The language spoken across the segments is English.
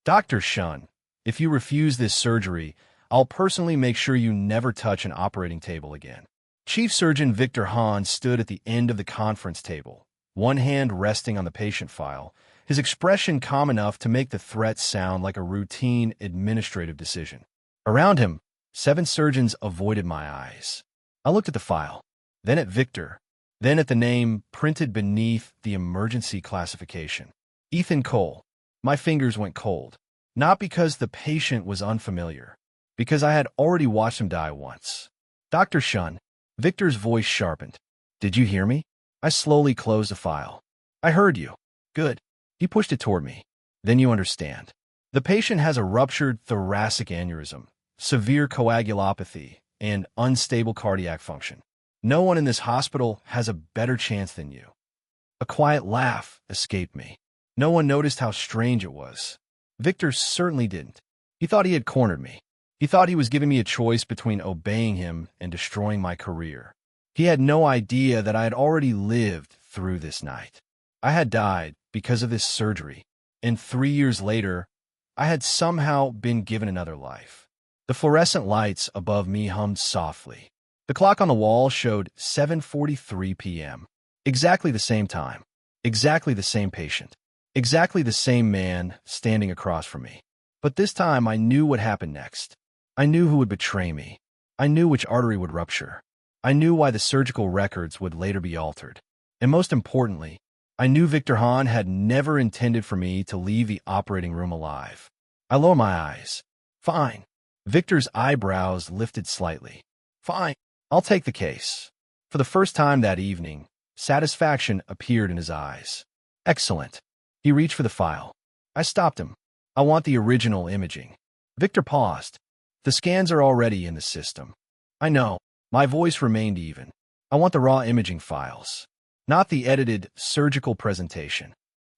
Dr. Shun, if you refuse this surgery, I'll personally make sure you never touch an operating table again. Chief Surgeon Victor Hahn stood at the end of the conference table, one hand resting on the patient file, his expression calm enough to make the threat sound like a routine administrative decision. Around him, 7 surgeons avoided my eyes. I looked at the file, then at Victor, then at the name printed beneath the emergency classification. Ethan Cole. My fingers went cold, not because the patient was unfamiliar, because I had already watched him die once. Dr. Shun, Victor's voice sharpened. Did you hear me? I slowly closed the file. I heard you. Good. He pushed it toward me. Then you understand. The patient has a ruptured thoracic aneurysm, severe coagulopathy, and unstable cardiac function. No one in this hospital has a better chance than you. A quiet laugh escaped me. No one noticed how strange it was. Victor certainly didn't. He thought he had cornered me. He thought he was giving me a choice between obeying him and destroying my career. He had no idea that I had already lived through this night. I had died because of this surgery, and 3 years later, I had somehow been given another life. The fluorescent lights above me hummed softly. The clock on the wall showed 7:43 p.m. Exactly the same time. Exactly the same patient. Exactly the same man standing across from me. But this time I knew what happened next. I knew who would betray me. I knew which artery would rupture. I knew why the surgical records would later be altered. And most importantly, I knew Victor Hahn had never intended for me to leave the operating room alive. I lowered my eyes. Fine. Victor's eyebrows lifted slightly. Fine. I'll take the case. For the first time that evening, satisfaction appeared in his eyes. Excellent. He reached for the file. I stopped him. I want the original imaging. Victor paused. The scans are already in the system. I know. My voice remained even. I want the raw imaging files, not the edited surgical presentation.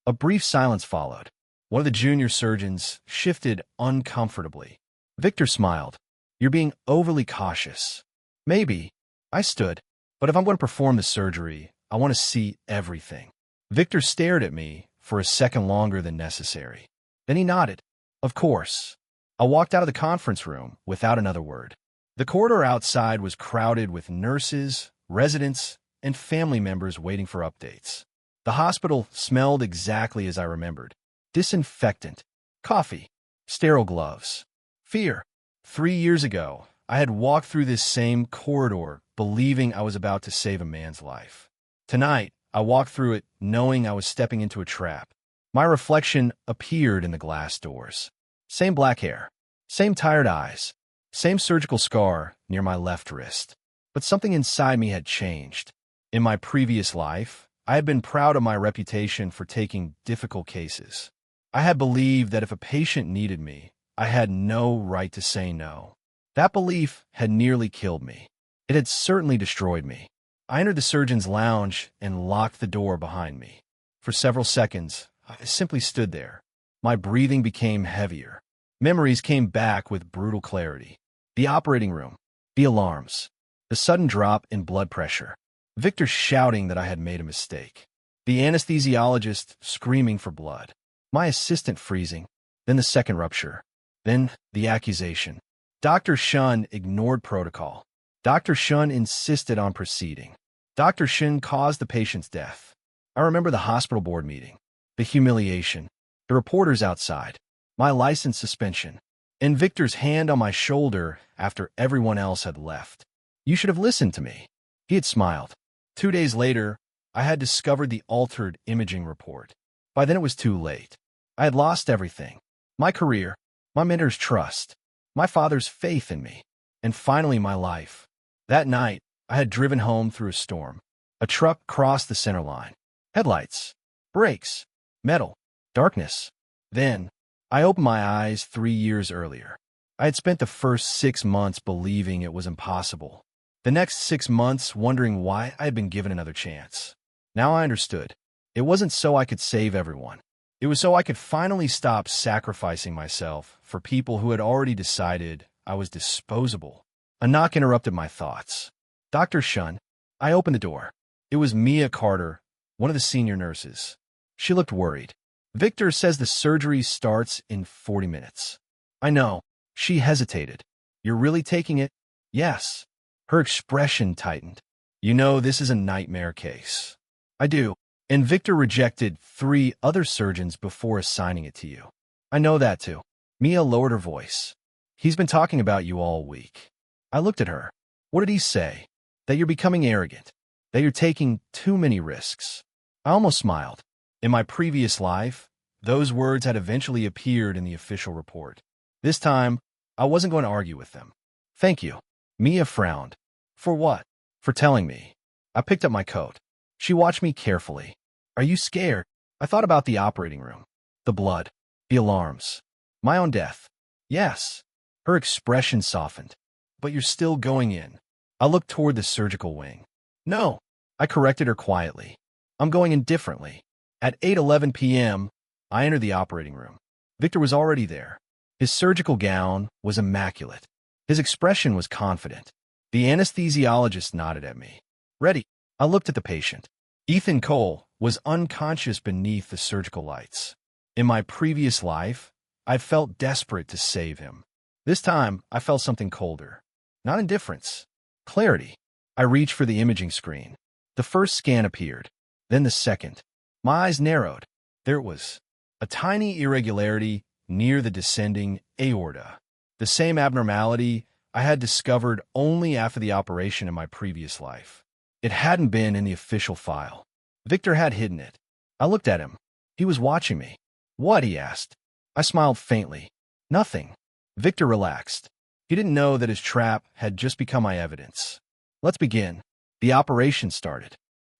A brief silence followed. One of the junior surgeons shifted uncomfortably. Victor smiled. You're being overly cautious. Maybe. I stood. But if I'm going to perform the surgery, I want to see everything. Victor stared at me for a second longer than necessary. Then he nodded. Of course. I walked out of the conference room without another word. The corridor outside was crowded with nurses, residents, and family members waiting for updates. The hospital smelled exactly as I remembered. Disinfectant, coffee, sterile gloves. Fear. 3 years ago, I had walked through this same corridor believing I was about to save a man's life. Tonight, I walked through it knowing I was stepping into a trap. My reflection appeared in the glass doors. Same black hair, same tired eyes, same surgical scar near my left wrist. But something inside me had changed. In my previous life, I had been proud of my reputation for taking difficult cases. I had believed that if a patient needed me, I had no right to say no. That belief had nearly killed me. It had certainly destroyed me. I entered the surgeon's lounge and locked the door behind me. For several seconds, I simply stood there. My breathing became heavier. Memories came back with brutal clarity. The operating room, the alarms, the sudden drop in blood pressure, Victor shouting that I had made a mistake, the anesthesiologist screaming for blood, my assistant freezing, then the second rupture, then the accusation. Dr. Shun ignored protocol. Dr. Shun insisted on proceeding. Dr. Shun caused the patient's death. I remember the hospital board meeting, the humiliation, the reporters outside, my license suspension, and Victor's hand on my shoulder after everyone else had left. You should have listened to me. He had smiled. 2 days later, I had discovered the altered imaging report. By then it was too late. I had lost everything. My career, my mentor's trust, my father's faith in me, and finally my life. That night, I had driven home through a storm. A truck crossed the center line. Headlights, brakes, metal, darkness. Then, I opened my eyes 3 years earlier. I had spent the first 6 months believing it was impossible. The next 6 months wondering why I had been given another chance. Now I understood. It wasn't so I could save everyone. It was so I could finally stop sacrificing myself for people who had already decided I was disposable. A knock interrupted my thoughts. Dr. Shun. I opened the door. It was Mia Carter, one of the senior nurses. She looked worried. Victor says the surgery starts in 40 minutes. I know. She hesitated. You're really taking it? Yes. Her expression tightened. You know this is a nightmare case. I do. And Victor rejected 3 other surgeons before assigning it to you. I know that too. Mia lowered her voice. He's been talking about you all week. I looked at her. What did he say? That you're becoming arrogant. That you're taking too many risks. I almost smiled. In my previous life, those words had eventually appeared in the official report. This time, I wasn't going to argue with them. Thank you. Mia frowned. For what? For telling me. I picked up my coat. She watched me carefully. Are you scared? I thought about the operating room. The blood. The alarms. My own death. Yes. Her expression softened. But you're still going in. I looked toward the surgical wing. No. I corrected her quietly. I'm going in differently. At 8:11 p.m., I entered the operating room. Victor was already there. His surgical gown was immaculate. His expression was confident. The anesthesiologist nodded at me. Ready. I looked at the patient. Ethan Cole was unconscious beneath the surgical lights. In my previous life, I felt desperate to save him. This time, I felt something colder. Not indifference. Clarity. I reached for the imaging screen. The first scan appeared. Then the second. My eyes narrowed. There it was. A tiny irregularity near the descending aorta. The same abnormality I had discovered only after the operation in my previous life. It hadn't been in the official file. Victor had hidden it. I looked at him. He was watching me. What? He asked. I smiled faintly. Nothing. Victor relaxed. He didn't know that his trap had just become my evidence. Let's begin. The operation started.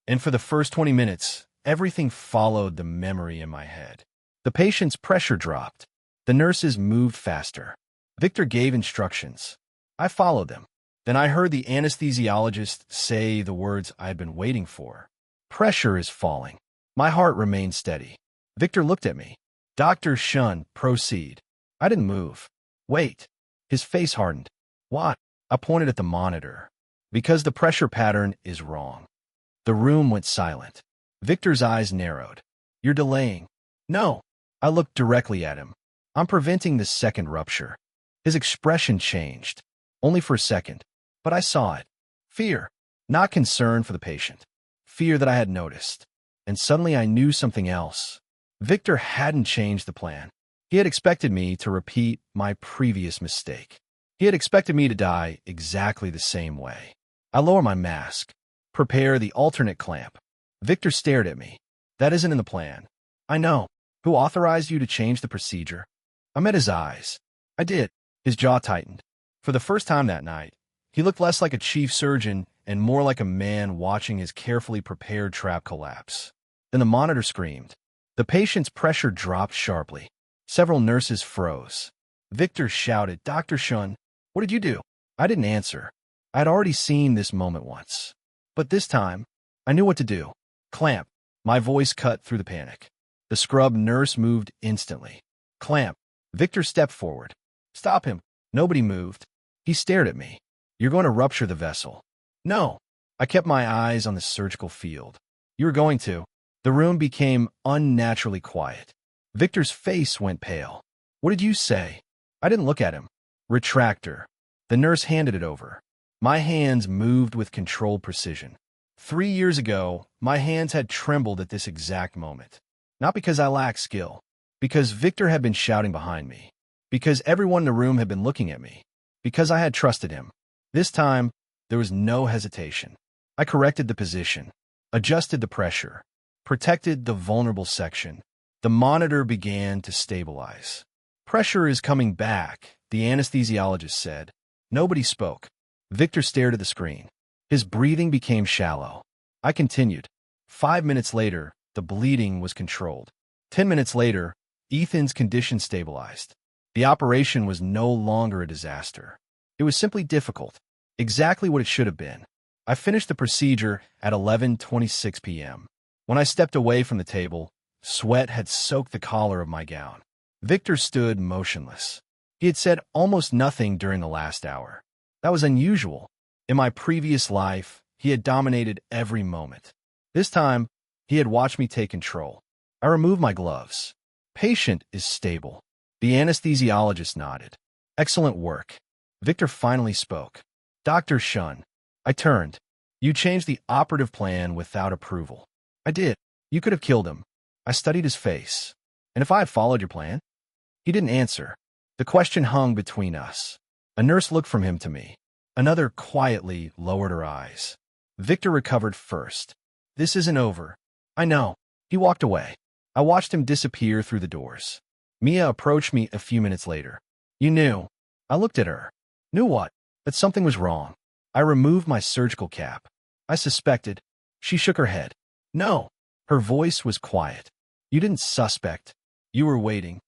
And for the first 20 minutes, everything followed the memory in my head. The patient's pressure dropped. The nurses moved faster. Victor gave instructions. I followed them. Then I heard the anesthesiologist say the words I had been waiting for. Pressure is falling. My heart remained steady. Victor looked at me. Dr. Shun, proceed. I didn't move. Wait. His face hardened. What? I pointed at the monitor. Because the pressure pattern is wrong. The room went silent. Victor's eyes narrowed. You're delaying. No. I looked directly at him. I'm preventing the second rupture. His expression changed. Only for a second. But I saw it. Fear. Not concern for the patient. Fear that I had noticed. And suddenly I knew something else. Victor hadn't changed the plan. He had expected me to repeat my previous mistake. He had expected me to die exactly the same way. I lower my mask. Prepare the alternate clamp. Victor stared at me. That isn't in the plan. I know. Who authorized you to change the procedure? I met his eyes. I did. His jaw tightened. For the first time that night, he looked less like a chief surgeon and more like a man watching his carefully prepared trap collapse. Then the monitor screamed. The patient's pressure dropped sharply. Several nurses froze. Victor shouted, Dr. Shun, what did you do? I didn't answer. I had already seen this moment once. But this time, I knew what to do. Clamp. My voice cut through the panic. The scrub nurse moved instantly. Clamp. Victor stepped forward. Stop him. Nobody moved. He stared at me. You're going to rupture the vessel. No. I kept my eyes on the surgical field. You were going to. The room became unnaturally quiet. Victor's face went pale. What did you say? I didn't look at him. Retractor. The nurse handed it over. My hands moved with controlled precision. 3 years ago, my hands had trembled at this exact moment. Not because I lacked skill. Because Victor had been shouting behind me. Because everyone in the room had been looking at me. Because I had trusted him. This time, there was no hesitation. I corrected the position. Adjusted the pressure. Protected the vulnerable section. The monitor began to stabilize. Pressure is coming back, the anesthesiologist said. Nobody spoke. Victor stared at the screen. His breathing became shallow. I continued. 5 minutes later, the bleeding was controlled. 10 minutes later, Ethan's condition stabilized. The operation was no longer a disaster. It was simply difficult. Exactly what it should have been. I finished the procedure at 11:26 p.m. When I stepped away from the table, sweat had soaked the collar of my gown. Victor stood motionless. He had said almost nothing during the last hour. That was unusual. In my previous life, he had dominated every moment. This time, he had watched me take control. I removed my gloves. Patient is stable. The anesthesiologist nodded. Excellent work. Victor finally spoke. Dr. Shun. I turned. You changed the operative plan without approval. I did. You could have killed him. I studied his face. And if I had followed your plan? He didn't answer. The question hung between us. A nurse looked from him to me. Another quietly lowered her eyes. Victor recovered first. This isn't over. I know. He walked away. I watched him disappear through the doors. Mia approached me a few minutes later. You knew. I looked at her. Knew what? That something was wrong. I removed my surgical cap. I suspected. She shook her head. No. Her voice was quiet. You didn't suspect. You were waiting.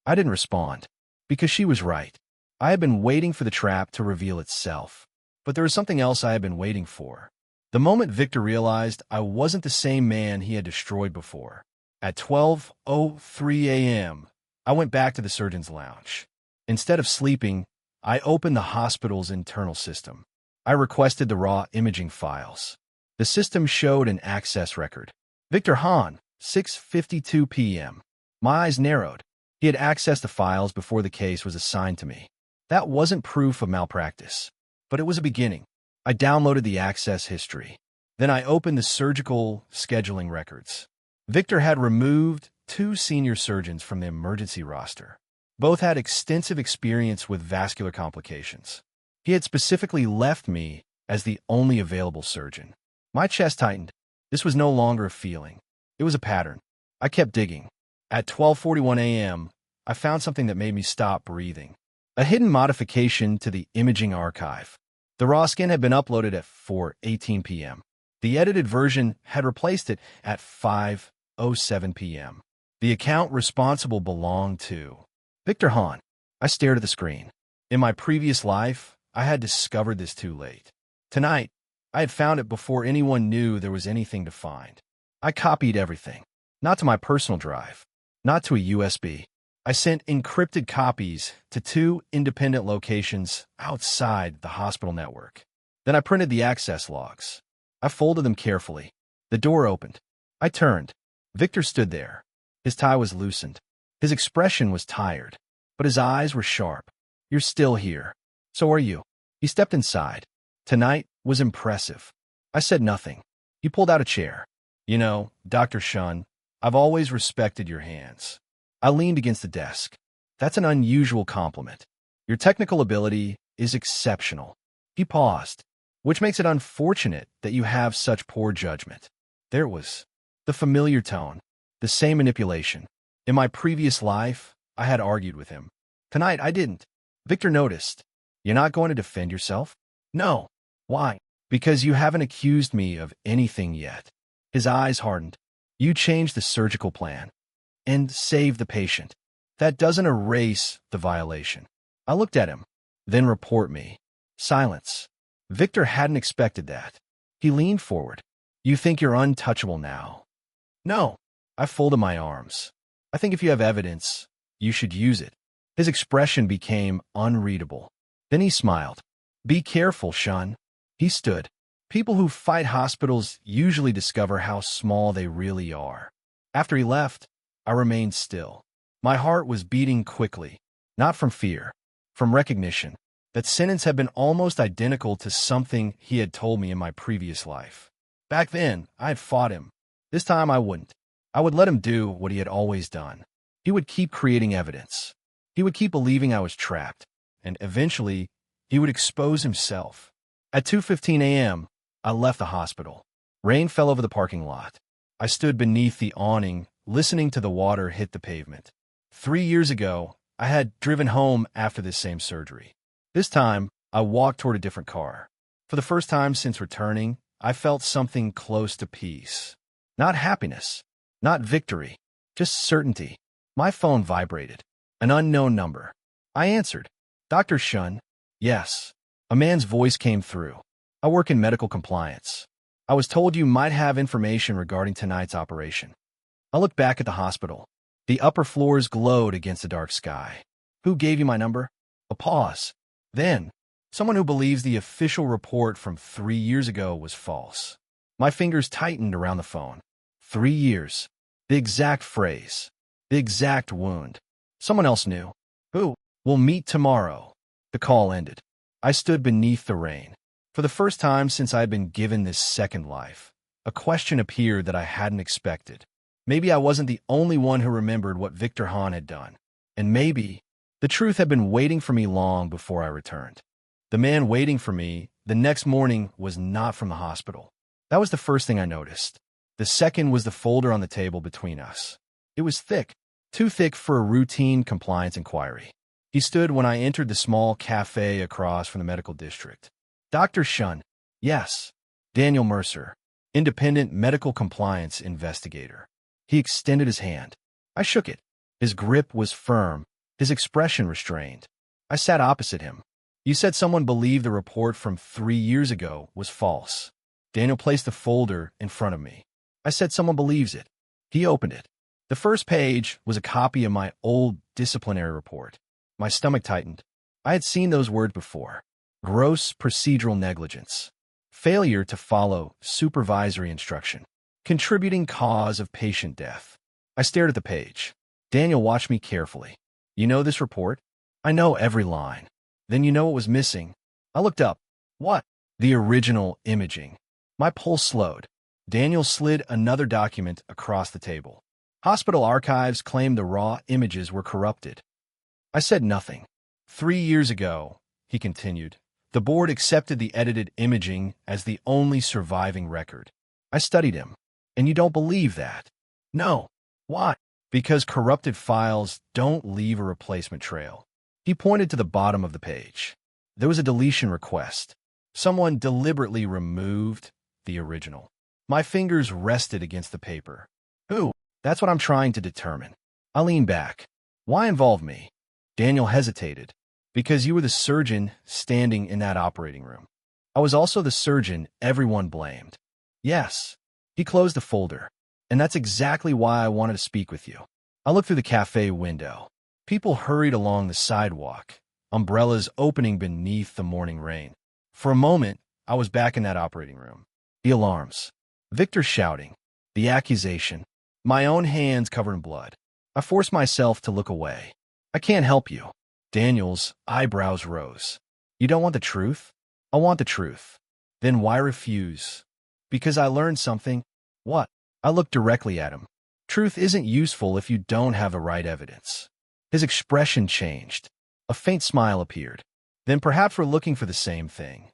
I didn't respond. Because she was right. I had been waiting for the trap to reveal itself. But there was something else I had been waiting for. The moment Victor realized I wasn't the same man he had destroyed before. At 12:03 a.m., I went back to the surgeon's lounge. Instead of sleeping, I opened the hospital's internal system. I requested the raw imaging files. The system showed an access record. Victor Hahn, 6:52 p.m. My eyes narrowed. He had accessed the files before the case was assigned to me. That wasn't proof of malpractice, but it was a beginning. I downloaded the access history. Then I opened the surgical scheduling records. Victor had removed 2 senior surgeons from the emergency roster. Both had extensive experience with vascular complications. He had specifically left me as the only available surgeon. My chest tightened. This was no longer a feeling. It was a pattern. I kept digging. At 12:41 a.m., I found something that made me stop breathing. A hidden modification to the imaging archive. The raw scan had been uploaded at 4:18 p.m. The edited version had replaced it at 5:07 p.m. The account responsible belonged to Victor Hahn. I stared at the screen. In my previous life, I had discovered this too late. Tonight, I had found it before anyone knew there was anything to find. I copied everything. Not to my personal drive. Not to a USB. I sent encrypted copies to 2 independent locations outside the hospital network. Then I printed the access logs. I folded them carefully. The door opened. I turned. Victor stood there. His tie was loosened. His expression was tired, but his eyes were sharp. You're still here. So are you. He stepped inside. Tonight was impressive. I said nothing. He pulled out a chair. You know, Dr. Shun, I've always respected your hands. I leaned against the desk. That's an unusual compliment. Your technical ability is exceptional. He paused, which makes it unfortunate that you have such poor judgment. There it was. The familiar tone. The same manipulation. In my previous life, I had argued with him. Tonight, I didn't. Victor noticed. You're not going to defend yourself? No. Why? Because you haven't accused me of anything yet. His eyes hardened. You changed the surgical plan and saved the patient. That doesn't erase the violation. I looked at him. Then report me. Silence. Victor hadn't expected that. He leaned forward. You think you're untouchable now? No. I folded my arms. I think if you have evidence, you should use it. His expression became unreadable. Then he smiled. Be careful, Shun. He stood. People who fight hospitals usually discover how small they really are. After he left, I remained still. My heart was beating quickly, not from fear, from recognition. That sentence had been almost identical to something he had told me in my previous life. Back then, I had fought him. This time I wouldn't. I would let him do what he had always done. He would keep creating evidence. He would keep believing I was trapped. And eventually, he would expose himself. At 2:15 a.m., I left the hospital. Rain fell over the parking lot. I stood beneath the awning, listening to the water hit the pavement. 3 years ago, I had driven home after this same surgery. This time, I walked toward a different car. For the first time since returning, I felt something close to peace. Not happiness, not victory, just certainty. My phone vibrated. An unknown number. I answered. Dr. Shun. Yes. A man's voice came through. I work in medical compliance. I was told you might have information regarding tonight's operation. I looked back at the hospital. The upper floors glowed against the dark sky. Who gave you my number? A pause. Then, someone who believes the official report from 3 years ago was false. My fingers tightened around the phone. 3 years. The exact phrase. The exact wound. Someone else knew. Who? We'll meet tomorrow. The call ended. I stood beneath the rain. For the first time since I had been given this second life, a question appeared that I hadn't expected. Maybe I wasn't the only one who remembered what Victor Hahn had done. And maybe the truth had been waiting for me long before I returned. The man waiting for me the next morning was not from the hospital. That was the first thing I noticed. The second was the folder on the table between us. It was thick, too thick for a routine compliance inquiry. He stood when I entered the small cafe across from the medical district. Dr. Shun. Yes. Daniel Mercer, independent medical compliance investigator. He extended his hand. I shook it. His grip was firm, his expression restrained. I sat opposite him. You said someone believed the report from 3 years ago was false. Daniel placed the folder in front of me. I said someone believes it. He opened it. The first page was a copy of my old disciplinary report. My stomach tightened. I had seen those words before. Gross procedural negligence. Failure to follow supervisory instruction. Contributing cause of patient death. I stared at the page. Daniel watched me carefully. You know this report? I know every line. Then you know what was missing. I looked up. What? The original imaging. My pulse slowed. Daniel slid another document across the table. Hospital archives claimed the raw images were corrupted. I said nothing. 3 years ago, he continued, the board accepted the edited imaging as the only surviving record. I studied him. And you don't believe that? No. Why? Because corrupted files don't leave a replacement trail. He pointed to the bottom of the page. There was a deletion request. Someone deliberately removed the original. My fingers rested against the paper. Who? That's what I'm trying to determine. I leaned back. Why involve me? Daniel hesitated. Because you were the surgeon standing in that operating room. I was also the surgeon everyone blamed. Yes. He closed the folder. And that's exactly why I wanted to speak with you. I looked through the cafe window. People hurried along the sidewalk, umbrellas opening beneath the morning rain. For a moment, I was back in that operating room. The alarms. Victor shouting. The accusation. My own hands covered in blood. I forced myself to look away. I can't help you. Daniel's eyebrows rose. You don't want the truth? I want the truth. Then why refuse? Because I learned something. What? I looked directly at him. Truth isn't useful if you don't have the right evidence. His expression changed. A faint smile appeared. Then perhaps we're looking for the same thing.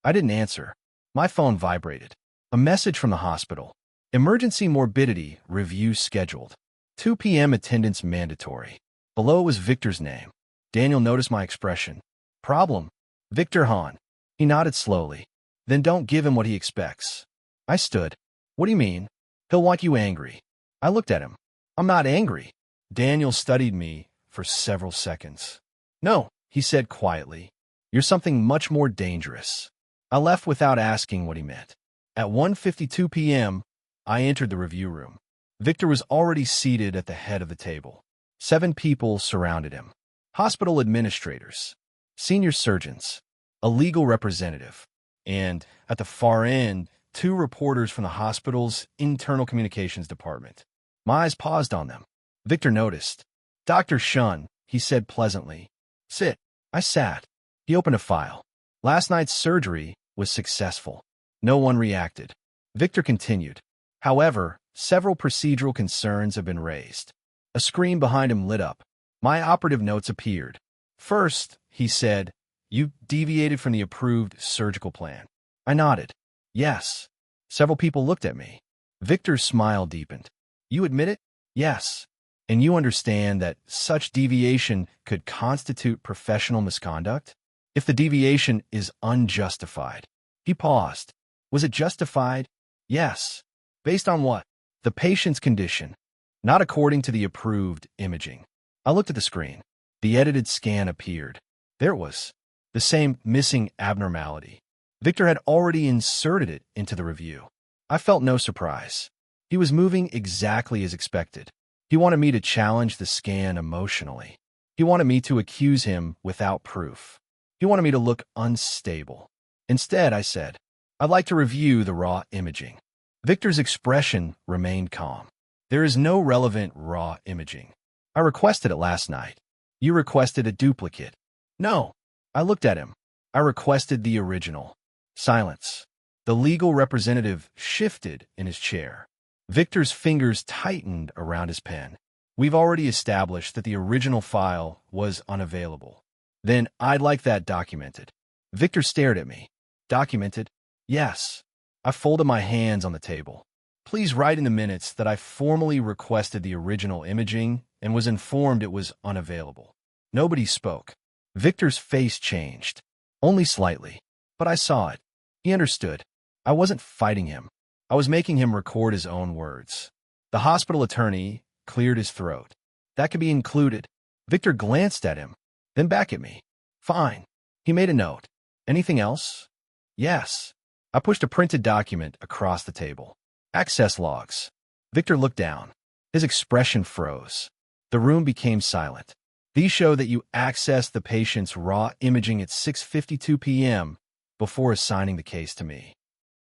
I didn't answer. My phone vibrated. A message from the hospital. Emergency morbidity review scheduled. 2 p.m. attendance mandatory. Below was Victor's name. Daniel noticed my expression. Problem? Victor Hahn. He nodded slowly. Then don't give him what he expects. I stood. What do you mean? He'll want you angry. I looked at him. I'm not angry. Daniel studied me for several seconds. No, he said quietly. You're something much more dangerous. I left without asking what he meant. At 1:52 p.m., I entered the review room. Victor was already seated at the head of the table. 7 people surrounded him. Hospital administrators, senior surgeons, a legal representative, and, at the far end, 2 reporters from the hospital's internal communications department. My eyes paused on them. Victor noticed. Dr. Shun, he said pleasantly. Sit. I sat. He opened a file. Last night's surgery was successful. No one reacted. Victor continued. However, several procedural concerns have been raised. A screen behind him lit up. My operative notes appeared. First, he said, you deviated from the approved surgical plan. I nodded. Yes. Several people looked at me. Victor's smile deepened. You admit it? Yes. And you understand that such deviation could constitute professional misconduct? If the deviation is unjustified. He paused. Was it justified? Yes. Based on what? The patient's condition. Not according to the approved imaging. I looked at the screen. The edited scan appeared. There it was. The same missing abnormality. Victor had already inserted it into the review. I felt no surprise. He was moving exactly as expected. He wanted me to challenge the scan emotionally. He wanted me to accuse him without proof. He wanted me to look unstable. Instead, I said, I'd like to review the raw imaging. Victor's expression remained calm. There is no relevant raw imaging. I requested it last night. You requested a duplicate. No. I looked at him. I requested the original. Silence. The legal representative shifted in his chair. Victor's fingers tightened around his pen. We've already established that the original file was unavailable. Then I'd like that documented. Victor stared at me. Documented? Yes. I folded my hands on the table. Please write in the minutes that I formally requested the original imaging and was informed it was unavailable. Nobody spoke. Victor's face changed. Only slightly. But I saw it. He understood. I wasn't fighting him. I was making him record his own words. The hospital attorney cleared his throat. That could be included. Victor glanced at him, then back at me. Fine. He made a note. Anything else? Yes. I pushed a printed document across the table. Access logs. Victor looked down. His expression froze. The room became silent. These show that you accessed the patient's raw imaging at 6:52 p.m. before assigning the case to me.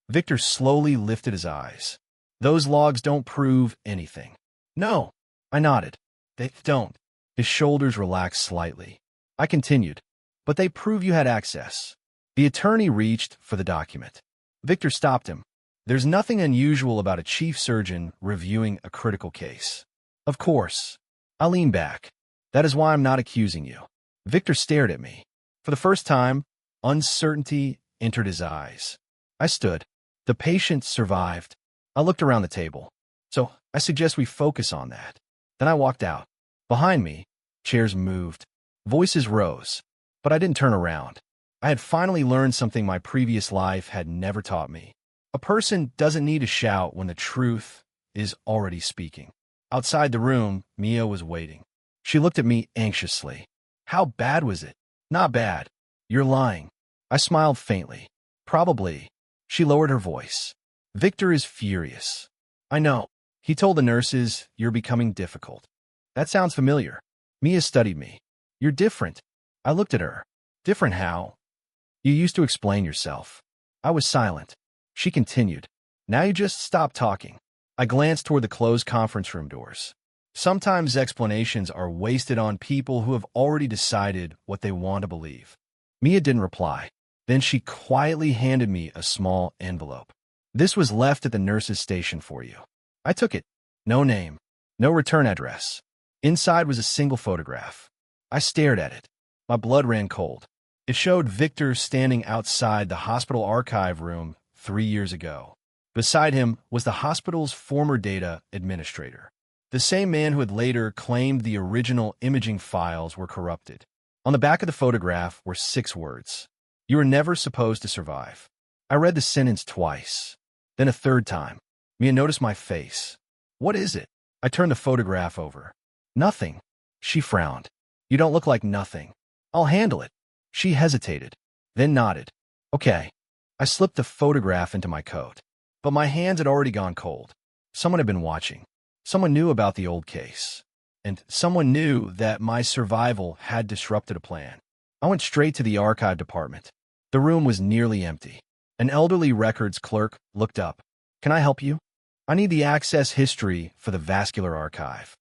Victor slowly lifted his eyes. Those logs don't prove anything. No. I nodded. They don't. His shoulders relaxed slightly. I continued. But they prove you had access. The attorney reached for the document. Victor stopped him. There's nothing unusual about a chief surgeon reviewing a critical case. Of course. I leaned back. That is why I'm not accusing you. Victor stared at me. For the first time, uncertainty entered his eyes. I stood. The patient survived. I looked around the table. So I suggest we focus on that. Then I walked out. Behind me, chairs moved. Voices rose. But I didn't turn around. I had finally learned something my previous life had never taught me. A person doesn't need to shout when the truth is already speaking. Outside the room, Mia was waiting. She looked at me anxiously. How bad was it? Not bad. You're lying. I smiled faintly. Probably. She lowered her voice. Victor is furious. I know. He told the nurses, you're becoming difficult. That sounds familiar. Mia studied me. You're different. I looked at her. Different how? You used to explain yourself. I was silent. She continued. Now you just stop talking. I glanced toward the closed conference room doors. Sometimes explanations are wasted on people who have already decided what they want to believe. Mia didn't reply. Then she quietly handed me a small envelope. This was left at the nurse's station for you. I took it. No name. No return address. Inside was a single photograph. I stared at it. My blood ran cold. It showed Victor standing outside the hospital archive room 3 years ago. Beside him was the hospital's former data administrator, the same man who had later claimed the original imaging files were corrupted. On the back of the photograph were 6 words. You were never supposed to survive. I read the sentence twice, then a third time. Mia noticed my face. What is it? I turned the photograph over. Nothing. She frowned. You don't look like nothing. I'll handle it. She hesitated, then nodded. Okay. I slipped the photograph into my coat. But my hands had already gone cold. Someone had been watching. Someone knew about the old case. And someone knew that my survival had disrupted a plan. I went straight to the archive department. The room was nearly empty. An elderly records clerk looked up. Can I help you? I need the access history for the vascular archive.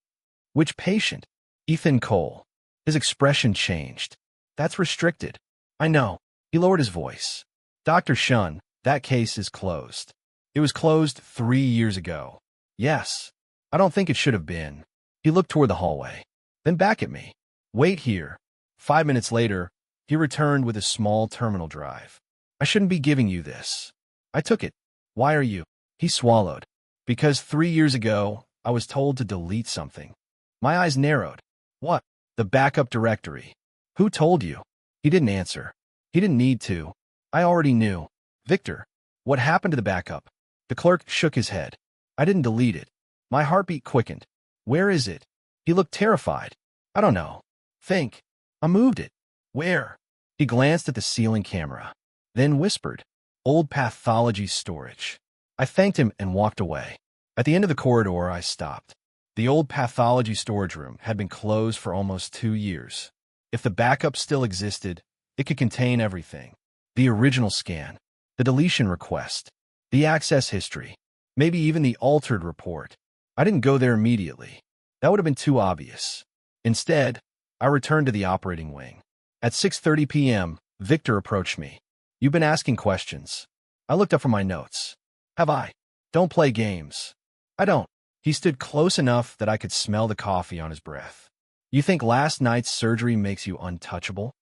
Which patient? Ethan Cole. His expression changed. That's restricted. I know. He lowered his voice. Dr. Shun, that case is closed. It was closed 3 years ago. Yes. I don't think it should have been. He looked toward the hallway, then back at me. Wait here. 5 minutes later, he returned with a small terminal drive. I shouldn't be giving you this. I took it. Why are you? He swallowed. Because 3 years ago, I was told to delete something. My eyes narrowed. What? The backup directory. Who told you? He didn't answer. He didn't need to. I already knew. Victor, what happened to the backup? The clerk shook his head. I didn't delete it. My heartbeat quickened. Where is it? He looked terrified. I don't know. Think. I moved it. Where? He glanced at the ceiling camera, then whispered, Old pathology storage. I thanked him and walked away. At the end of the corridor, I stopped. The old pathology storage room had been closed for almost 2 years. If the backup still existed, it could contain everything. The original scan, the deletion request, the access history, maybe even the altered report. I didn't go there immediately. That would have been too obvious. Instead, I returned to the operating wing. At 6:30 p.m., Victor approached me. "You've been asking questions." I looked up from my notes. "Have I?" "Don't play games." "I don't." He stood close enough that I could smell the coffee on his breath. "You think last night's surgery makes you untouchable?"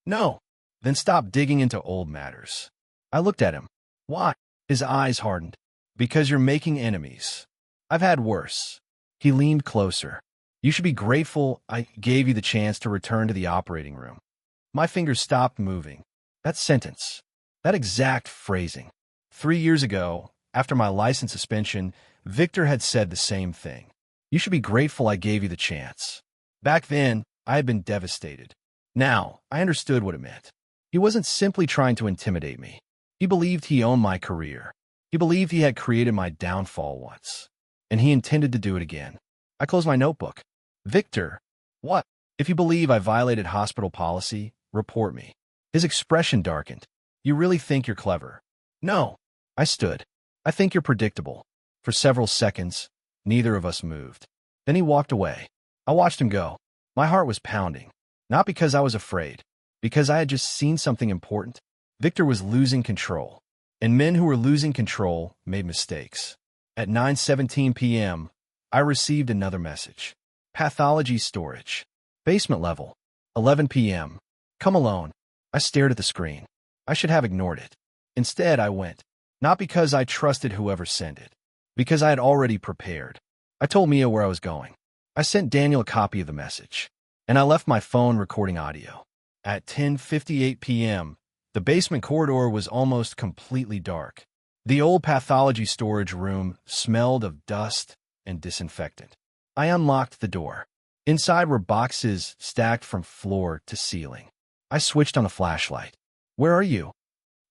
"No." "Then stop digging into old matters." I looked at him. "Why?" His eyes hardened. "Because you're making enemies. I've had worse." He leaned closer. "You should be grateful I gave you the chance to return to the operating room." My fingers stopped moving. That sentence, that exact phrasing. 3 years ago, after my license suspension, Victor had said the same thing. "You should be grateful I gave you the chance." Back then, I had been devastated. Now, I understood what it meant. He wasn't simply trying to intimidate me. He believed he owned my career. He believed he had created my downfall once. And he intended to do it again. I closed my notebook. "Victor." "What?" "If you believe I violated hospital policy, report me." His expression darkened. "You really think you're clever?" "No." I stood. "I think you're predictable." For several seconds, neither of us moved. Then he walked away. I watched him go. My heart was pounding. Not because I was afraid. Because I had just seen something important. Victor was losing control. And men who were losing control made mistakes. At 9:17 p.m., I received another message. Pathology storage. Basement level. 11 p.m. Come alone. I stared at the screen. I should have ignored it. Instead, I went. Not because I trusted whoever sent it. Because I had already prepared. I told Mia where I was going. I sent Daniel a copy of the message. And I left my phone recording audio. At 10:58 p.m., the basement corridor was almost completely dark. The old pathology storage room smelled of dust and disinfectant. I unlocked the door. Inside were boxes stacked from floor to ceiling. I switched on a flashlight. "Where are you?"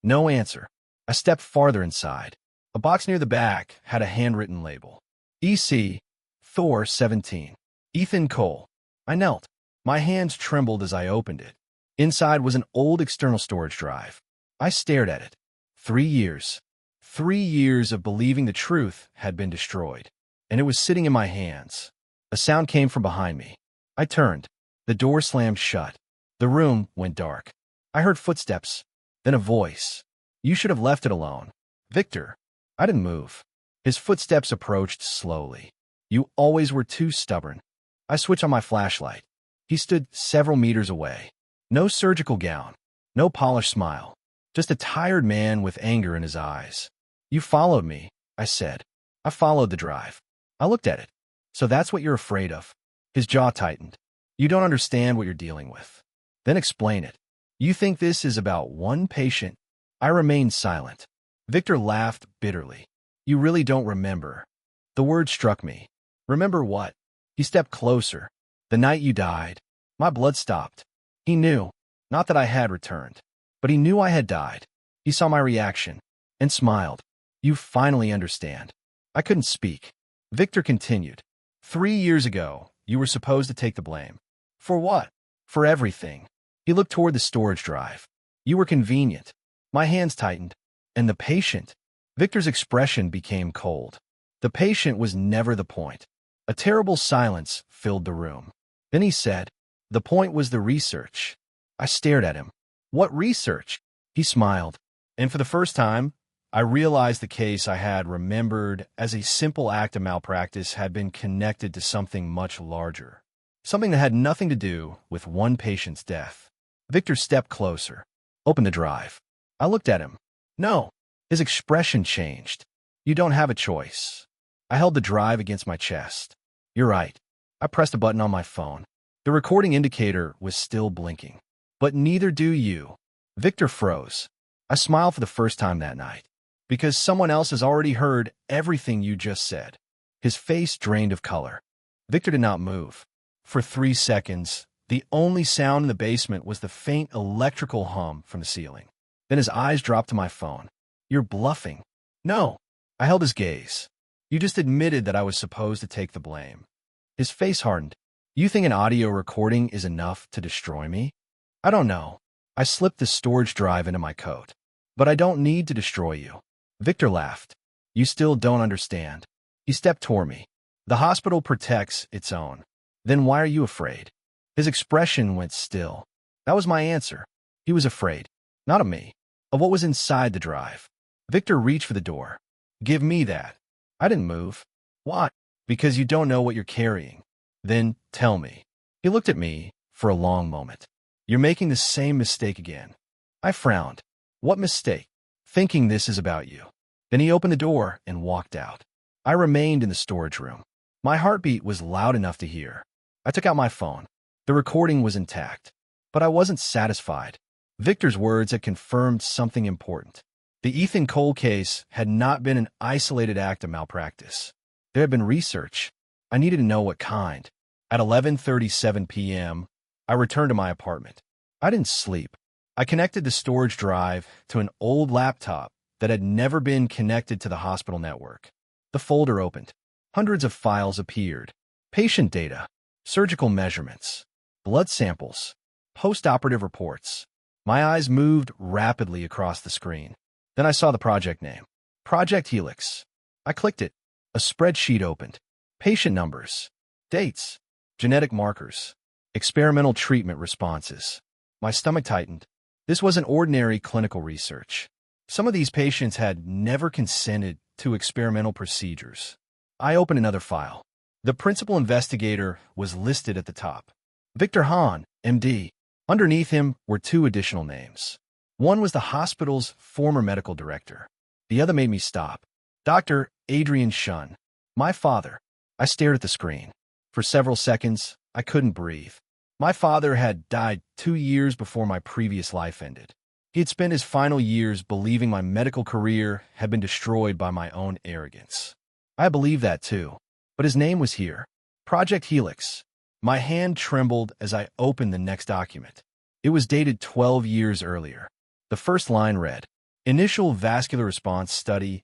No answer. I stepped farther inside. A box near the back had a handwritten label. EC, Thor 17. Ethan Cole. I knelt. My hands trembled as I opened it. Inside was an old external storage drive. I stared at it. 3 years. 3 years of believing the truth had been destroyed. And it was sitting in my hands. A sound came from behind me. I turned. The door slammed shut. The room went dark. I heard footsteps, then a voice. "You should have left it alone." "Victor." I didn't move. His footsteps approached slowly. "You always were too stubborn." I switched on my flashlight. He stood several meters away. No surgical gown. No polished smile. Just a tired man with anger in his eyes. "You followed me," I said. "I followed the drive." I looked at it. "So that's what you're afraid of?" His jaw tightened. "You don't understand what you're dealing with." "Then explain it." "You think this is about one patient?" I remained silent. Victor laughed bitterly. "You really don't remember." The word struck me. "Remember what?" He stepped closer. "The night you died." My blood stopped. He knew. Not that I had returned. But he knew I had died. He saw my reaction. And smiled. "You finally understand." I couldn't speak. Victor continued. 3 years ago, you were supposed to take the blame. For what? For everything. He looked toward the storage drive. You were convenient. My hands tightened. And the patient? Victor's expression became cold. The patient was never the point. A terrible silence filled the room. Then he said, "The point was the research." I stared at him. "What research?" He smiled. And for the first time, I realized the case I had remembered as a simple act of malpractice had been connected to something much larger. Something that had nothing to do with one patient's death. Victor stepped closer. "Open the drive." I looked at him. "No." His expression changed. "You don't have a choice." I held the drive against my chest. "You're right." I pressed a button on my phone. The recording indicator was still blinking. "But neither do you." Victor froze. I smiled for the first time that night. "Because someone else has already heard everything you just said." His face drained of color. Victor did not move. For 3 seconds, the only sound in the basement was the faint electrical hum from the ceiling. Then his eyes dropped to my phone. "You're bluffing." "No." I held his gaze. "You just admitted that I was supposed to take the blame." His face hardened. "You think an audio recording is enough to destroy me?" "I don't know." I slipped the storage drive into my coat. "But I don't need to destroy you." Victor laughed. "You still don't understand." He stepped toward me. The hospital protects its own. Then why are you afraid? His expression went still. That was my answer. He was afraid. Not of me. Of what was inside the drive. Victor reached for the door. Give me that. I didn't move. Why? Because you don't know what you're carrying. Then tell me. He looked at me for a long moment. You're making the same mistake again. I frowned. What mistake? Thinking this is about you. Then he opened the door and walked out. I remained in the storage room. My heartbeat was loud enough to hear. I took out my phone. The recording was intact. But I wasn't satisfied. Victor's words had confirmed something important. The Ethan Cole case had not been an isolated act of malpractice. There had been research. I needed to know what kind. At 11:37 p.m., I returned to my apartment. I didn't sleep. I connected the storage drive to an old laptop that had never been connected to the hospital network. The folder opened. Hundreds of files appeared. Patient data, surgical measurements, blood samples, post-operative reports. My eyes moved rapidly across the screen. Then I saw the project name. Project Helix. I clicked it. A spreadsheet opened. Patient numbers, dates, genetic markers, experimental treatment responses. My stomach tightened. This wasn't ordinary clinical research. Some of these patients had never consented to experimental procedures. I opened another file. The principal investigator was listed at the top. Victor Hahn, MD. Underneath him were two additional names. One was the hospital's former medical director. The other made me stop. Dr. Adrian Shun. My father. I stared at the screen. For several seconds, I couldn't breathe. My father had died 2 years before my previous life ended. He had spent his final years believing my medical career had been destroyed by my own arrogance. I believed that too. But his name was here. Project Helix. My hand trembled as I opened the next document. It was dated 12 years earlier. The first line read, Initial Vascular Response Study,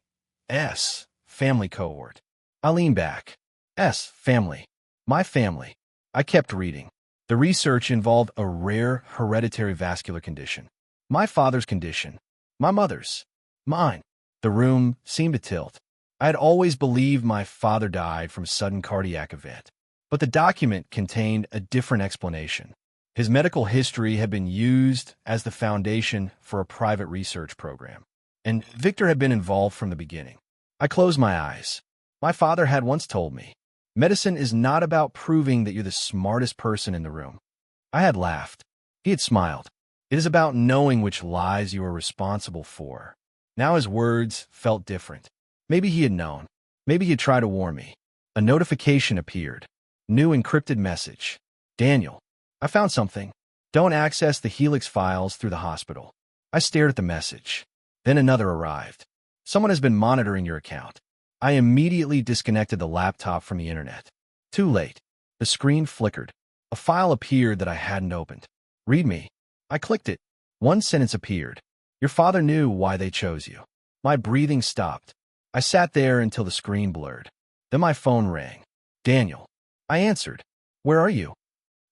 S, Family Cohort. I leaned back. S, Family. My family. I kept reading. The research involved a rare hereditary vascular condition. My father's condition. My mother's. Mine. The room seemed to tilt. I had always believed my father died from a sudden cardiac event. But the document contained a different explanation. His medical history had been used as the foundation for a private research program. And Victor had been involved from the beginning. I closed my eyes. My father had once told me, medicine is not about proving that you're the smartest person in the room. I had laughed. He had smiled. It is about knowing which lies you are responsible for. Now his words felt different. Maybe he had known. Maybe he had tried to warn me. A notification appeared. New encrypted message. Daniel, I found something. Don't access the Helix files through the hospital. I stared at the message. Then another arrived. Someone has been monitoring your account. I immediately disconnected the laptop from the internet. Too late. The screen flickered. A file appeared that I hadn't opened. Read me. I clicked it. One sentence appeared. Your father knew why they chose you. My breathing stopped. I sat there until the screen blurred. Then my phone rang. Daniel. I answered. Where are you?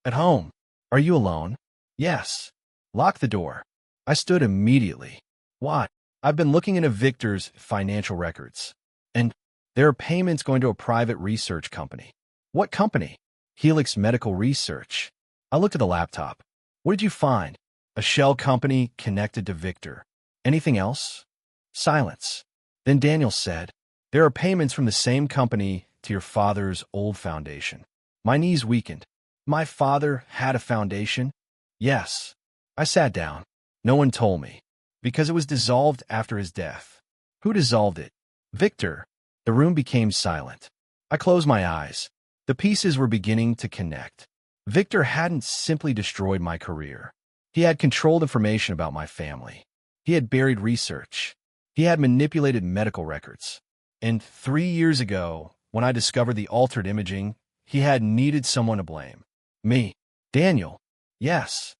At home. Are you alone? Yes. Lock the door. I stood immediately. Why? I've been looking into Victor's financial records. And there are payments going to a private research company. What company? Helix Medical Research. I looked at the laptop. What did you find? A shell company connected to Victor. Anything else? Silence. Then Daniel said, there are payments from the same company to your father's old foundation. My knees weakened. My father had a foundation? Yes. I sat down. No one told me. Because it was dissolved after his death. Who dissolved it? Victor. The room became silent. I closed my eyes. The pieces were beginning to connect. Victor hadn't simply destroyed my career. He had controlled information about my family. He had buried research. He had manipulated medical records. And 3 years ago, when I discovered the altered imaging, he had needed someone to blame. Me. Daniel. Yes.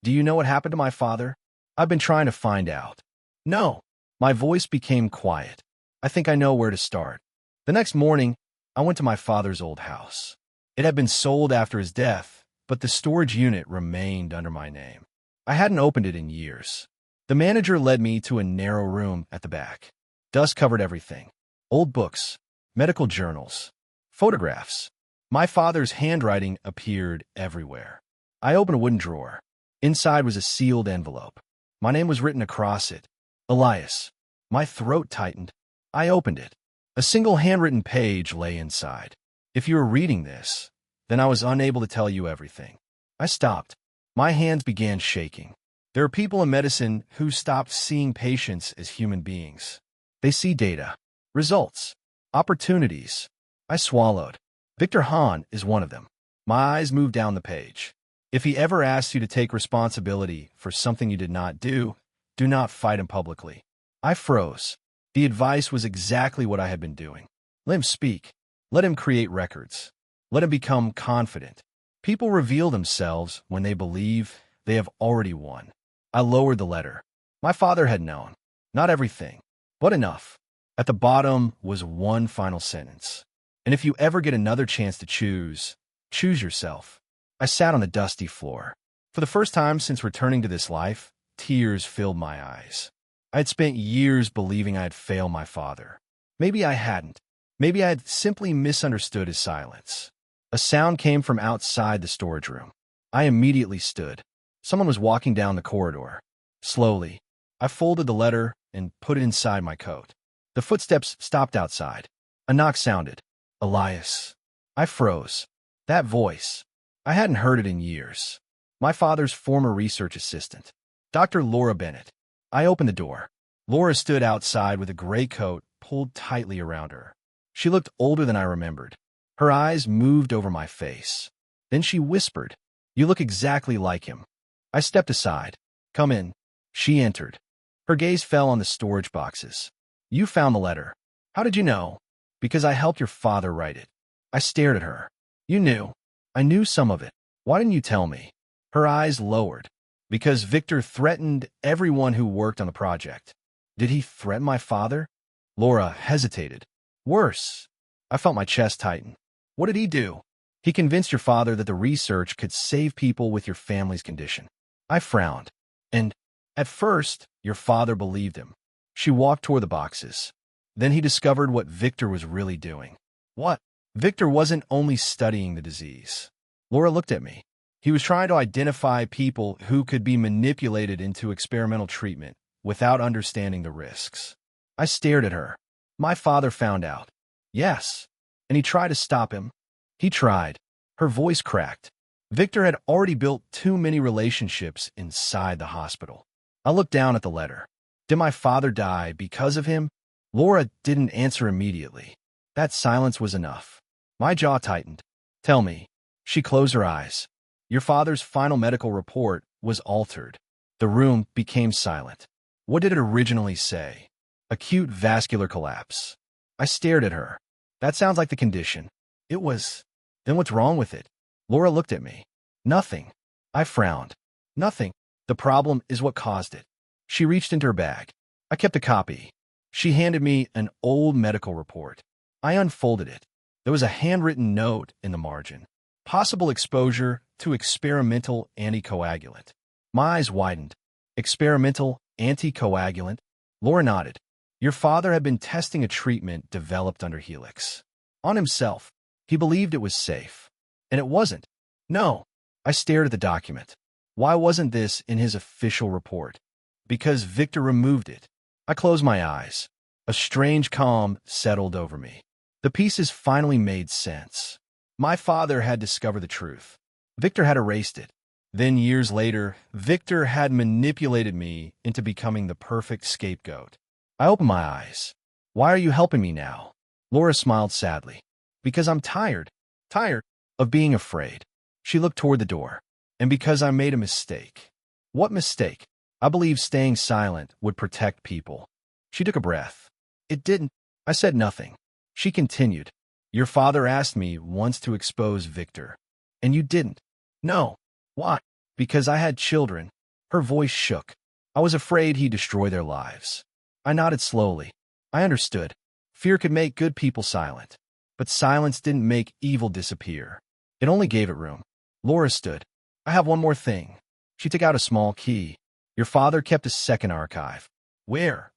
Do you know what happened to my father? I've been trying to find out. No. My voice became quiet. I think I know where to start. The next morning, I went to my father's old house. It had been sold after his death, but the storage unit remained under my name. I hadn't opened it in years. The manager led me to a narrow room at the back. Dust covered everything. Old books, medical journals, Photographs. My father's handwriting appeared everywhere. I opened a wooden drawer. Inside was a sealed envelope. My name was written across it. Elias. My throat tightened. I opened it. A single handwritten page lay inside. If you were reading this, then I was unable to tell you everything. I stopped. My hands began shaking. There are people in medicine who stopped seeing patients as human beings. They see data, results, opportunities. I swallowed. Victor Hahn is one of them. My eyes moved down the page. If he ever asks you to take responsibility for something you did not do not fight him publicly. I froze. The advice was exactly what I had been doing. Let him speak. Let him create records. Let him become confident. People reveal themselves when they believe they have already won. I lowered the letter. My father had known. Not everything, but enough. At the bottom was one final sentence. And if you ever get another chance to choose yourself. I sat on the dusty floor. For the first time since returning to this life, tears filled my eyes. I had spent years believing I had failed my father. Maybe I hadn't. Maybe I had simply misunderstood his silence. A sound came from outside the storage room. I immediately stood. Someone was walking down the corridor. Slowly, I folded the letter and put it inside my coat. The footsteps stopped outside. A knock sounded. Elias. I froze. That voice. I hadn't heard it in years. My father's former research assistant, Dr. Laura Bennett. I opened the door. Laura stood outside with a gray coat pulled tightly around her. She looked older than I remembered. Her eyes moved over my face. Then she whispered, "You look exactly like him." I stepped aside. "Come in." She entered. Her gaze fell on the storage boxes. "You found the letter. How did you know?" "Because I helped your father write it." I stared at her. "You knew." "I knew some of it. Why didn't you tell me?" Her eyes lowered. "Because Victor threatened everyone who worked on the project." "Did he threaten my father?" Laura hesitated. "Worse." I felt my chest tighten. "What did he do?" "He convinced your father that the research could save people with your family's condition." I frowned. "And at first, your father believed him." She walked toward the boxes. "Then he discovered what Victor was really doing." "What?" "Victor wasn't only studying the disease." Laura looked at me. "He was trying to identify people who could be manipulated into experimental treatment without understanding the risks." I stared at her. "My father found out." "Yes." "And he tried to stop him." "He tried." Her voice cracked. Victor had already built too many relationships inside the hospital. I looked down at the letter. Did my father die because of him? Laura didn't answer immediately. That silence was enough. My jaw tightened. "Tell me." She closed her eyes. "Your father's final medical report was altered." The room became silent. "What did it originally say?" "Acute vascular collapse." I stared at her. "That sounds like the condition." "It was." "Then what's wrong with it?" Laura looked at me. "Nothing." I frowned. "Nothing. The problem is what caused it." She reached into her bag. I kept a copy. She handed me an old medical report. I unfolded it. There was a handwritten note in the margin. Possible exposure to experimental anticoagulant. My eyes widened. Experimental anticoagulant? Laura nodded. Your father had been testing a treatment developed under Helix. On himself. He believed it was safe. And it wasn't. No. I stared at the document. Why wasn't this in his official report? Because Victor removed it. I closed my eyes. A strange calm settled over me. The pieces finally made sense. My father had discovered the truth. Victor had erased it. Then years later, Victor had manipulated me into becoming the perfect scapegoat. I opened my eyes. "Why are you helping me now?" Laura smiled sadly. "Because I'm tired. Tired of being afraid." She looked toward the door. "And because I made a mistake." "What mistake?" "I believed staying silent would protect people." She took a breath. "It didn't." I said nothing. She continued. "Your father asked me once to expose Victor. And you didn't." "No." "Why?" "Because I had children." Her voice shook. "I was afraid he'd destroy their lives." I nodded slowly. I understood. Fear could make good people silent. But silence didn't make evil disappear. It only gave it room. Laura stood. "I have one more thing." She took out a small key. "Your father kept a second archive." "Where?"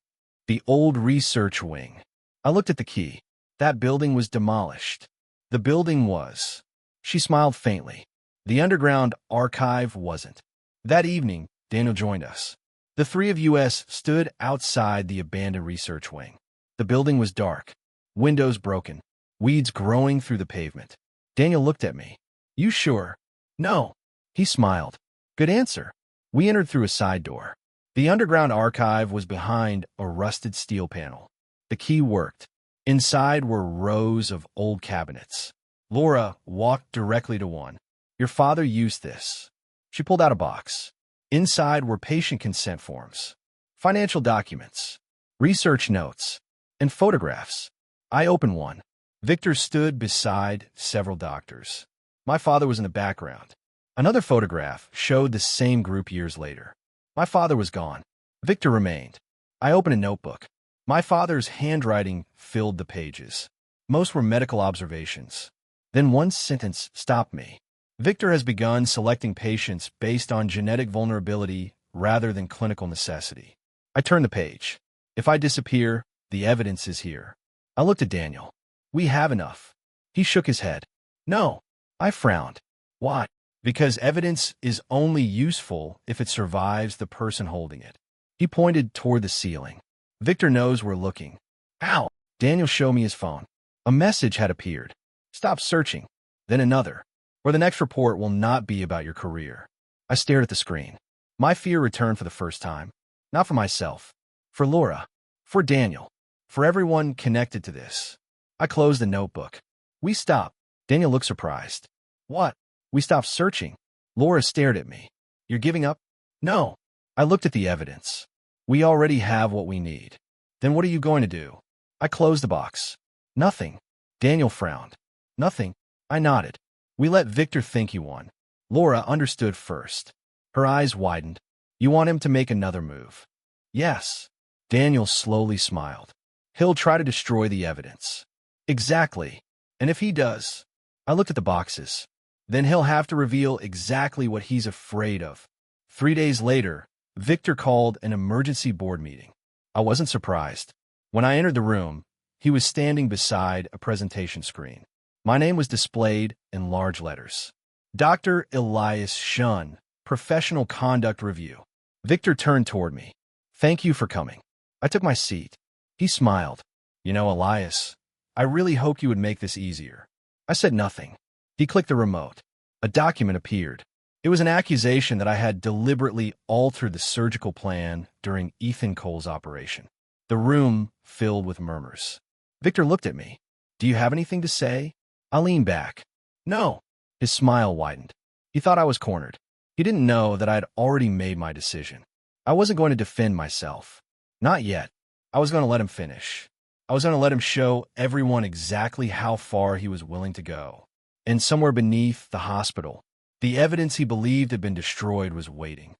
"The old research wing." I looked at the key. That building was demolished. The building was. She smiled faintly. The underground archive wasn't. That evening, Daniel joined us. The three of us stood outside the abandoned research wing. The building was dark, windows broken, weeds growing through the pavement. Daniel looked at me. You sure? No. He smiled. Good answer. We entered through a side door. The underground archive was behind a rusted steel panel. The key worked. Inside were rows of old cabinets. Laura walked directly to one. Your father used this. She pulled out a box. Inside were patient consent forms, financial documents, research notes, and photographs. I opened one. Victor stood beside several doctors. My father was in the background. Another photograph showed the same group years later. My father was gone. Victor remained. I opened a notebook. My father's handwriting filled the pages. Most were medical observations. Then one sentence stopped me. Victor has begun selecting patients based on genetic vulnerability rather than clinical necessity. I turned the page. If I disappear, the evidence is here. I looked at Daniel. We have enough. He shook his head. No. I frowned. Why? Because evidence is only useful if it survives the person holding it. He pointed toward the ceiling. Victor knows we're looking. How? Daniel showed me his phone. A message had appeared. Stop searching. Then another. Or the next report will not be about your career. I stared at the screen. My fear returned for the first time. Not for myself. For Laura. For Daniel. For everyone connected to this. I closed the notebook. We stopped. Daniel looked surprised. What? We stopped searching. Laura stared at me. You're giving up? No. I looked at the evidence. We already have what we need. Then what are you going to do? I closed the box. Nothing. Daniel frowned. Nothing. I nodded. We let Victor think he won. Laura understood first. Her eyes widened. You want him to make another move? Yes. Daniel slowly smiled. He'll try to destroy the evidence. Exactly. And if he does, I looked at the boxes. Then he'll have to reveal exactly what he's afraid of. 3 days later, Victor called an emergency board meeting. I wasn't surprised. When I entered the room, he was standing beside a presentation screen. My name was displayed in large letters. Dr. Elias Shun, Professional Conduct Review. Victor turned toward me. Thank you for coming. I took my seat. He smiled. You know, Elias, I really hoped you would make this easier. I said nothing. He clicked the remote. A document appeared. It was an accusation that I had deliberately altered the surgical plan during Ethan Cole's operation. The room filled with murmurs. Victor looked at me. Do you have anything to say? I leaned back. No. His smile widened. He thought I was cornered. He didn't know that I had already made my decision. I wasn't going to defend myself. Not yet. I was going to let him finish. I was going to let him show everyone exactly how far he was willing to go. And somewhere beneath the hospital, the evidence he believed had been destroyed was waiting.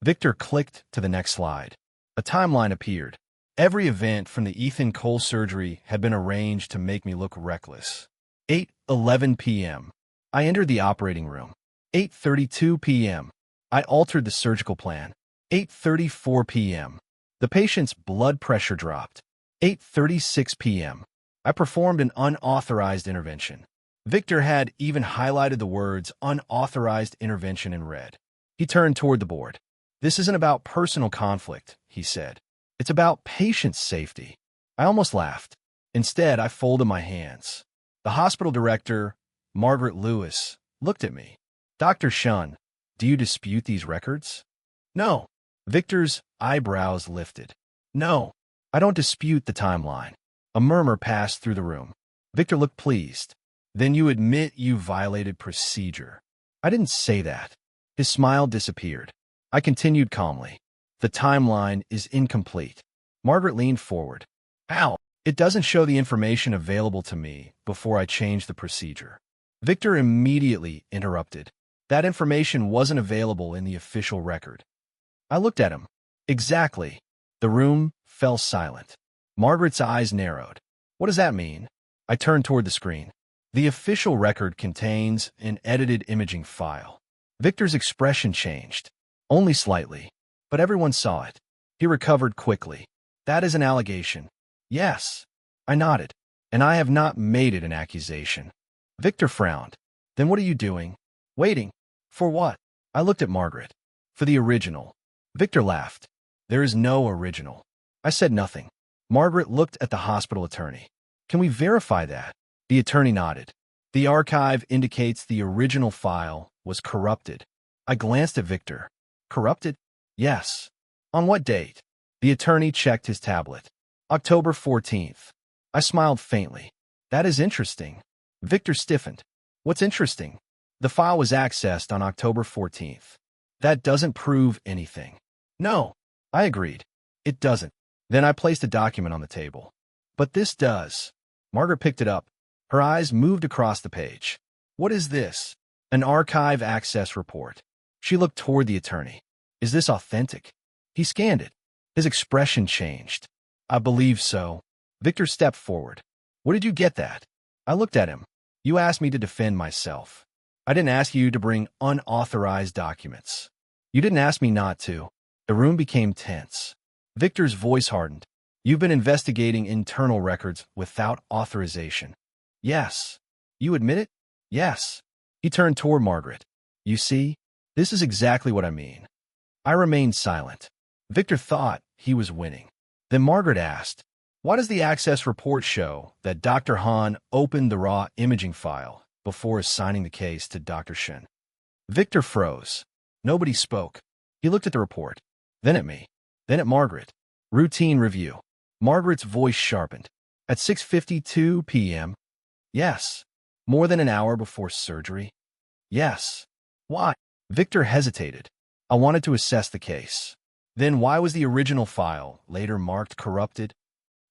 Victor clicked to the next slide. A timeline appeared. Every event from the Ethan Cole surgery had been arranged to make me look reckless. 8:11 p.m. I entered the operating room. 8:32 p.m. I altered the surgical plan. 8:34 p.m. The patient's blood pressure dropped. 8:36 p.m. I performed an unauthorized intervention. Victor had even highlighted the words unauthorized intervention in red. He turned toward the board. This isn't about personal conflict, he said. It's about patient safety. I almost laughed. Instead, I folded my hands. The hospital director, Margaret Lewis, looked at me. Dr. Shun, do you dispute these records? No. Victor's eyebrows lifted. No, I don't dispute the timeline. A murmur passed through the room. Victor looked pleased. Then you admit you violated procedure. I didn't say that. His smile disappeared. I continued calmly. The timeline is incomplete. Margaret leaned forward. How? It doesn't show the information available to me before I change the procedure. Victor immediately interrupted. That information wasn't available in the official record. I looked at him. Exactly. The room fell silent. Margaret's eyes narrowed. What does that mean? I turned toward the screen. The official record contains an edited imaging file. Victor's expression changed. Only slightly. But everyone saw it. He recovered quickly. That is an allegation. Yes. I nodded. And I have not made it an accusation. Victor frowned. Then what are you doing? Waiting. For what? I looked at Margaret. For the original. Victor laughed. There is no original. I said nothing. Margaret looked at the hospital attorney. Can we verify that? The attorney nodded. The archive indicates the original file was corrupted. I glanced at Victor. Corrupted? Yes. On what date? The attorney checked his tablet. October 14th. I smiled faintly. That is interesting. Victor stiffened. What's interesting? The file was accessed on October 14th. That doesn't prove anything. No. I agreed. It doesn't. Then I placed a document on the table. But this does. Margaret picked it up. Her eyes moved across the page. What is this? An archive access report. She looked toward the attorney. Is this authentic? He scanned it. His expression changed. I believe so. Victor stepped forward. Where did you get that? I looked at him. You asked me to defend myself. I didn't ask you to bring unauthorized documents. You didn't ask me not to. The room became tense. Victor's voice hardened. You've been investigating internal records without authorization. Yes. You admit it? Yes. He turned toward Margaret. You see, this is exactly what I mean. I remained silent. Victor thought he was winning. Then Margaret asked, why does the access report show that Dr. Han opened the raw imaging file before assigning the case to Dr. Shen? Victor froze. Nobody spoke. He looked at the report, then at me, then at Margaret. Routine review. Margaret's voice sharpened. At 6:52 p.m. Yes. More than an hour before surgery? Yes. Why? Victor hesitated. I wanted to assess the case. Then why was the original file later marked corrupted?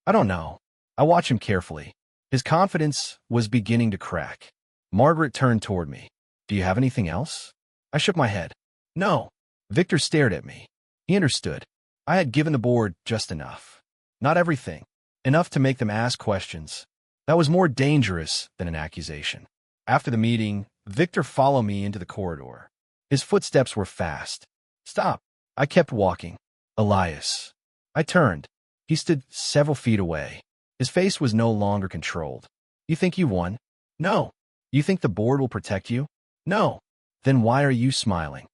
I don't know. I watched him carefully. His confidence was beginning to crack. Margaret turned toward me. Do you have anything else? I shook my head. No. Victor stared at me. He understood. I had given the board just enough. Not everything. Enough to make them ask questions. That was more dangerous than an accusation. After the meeting, Victor followed me into the corridor. His footsteps were fast. Stop. I kept walking. Elias. I turned. He stood several feet away. His face was no longer controlled. You think you won? No. You think the board will protect you? No. Then why are you smiling?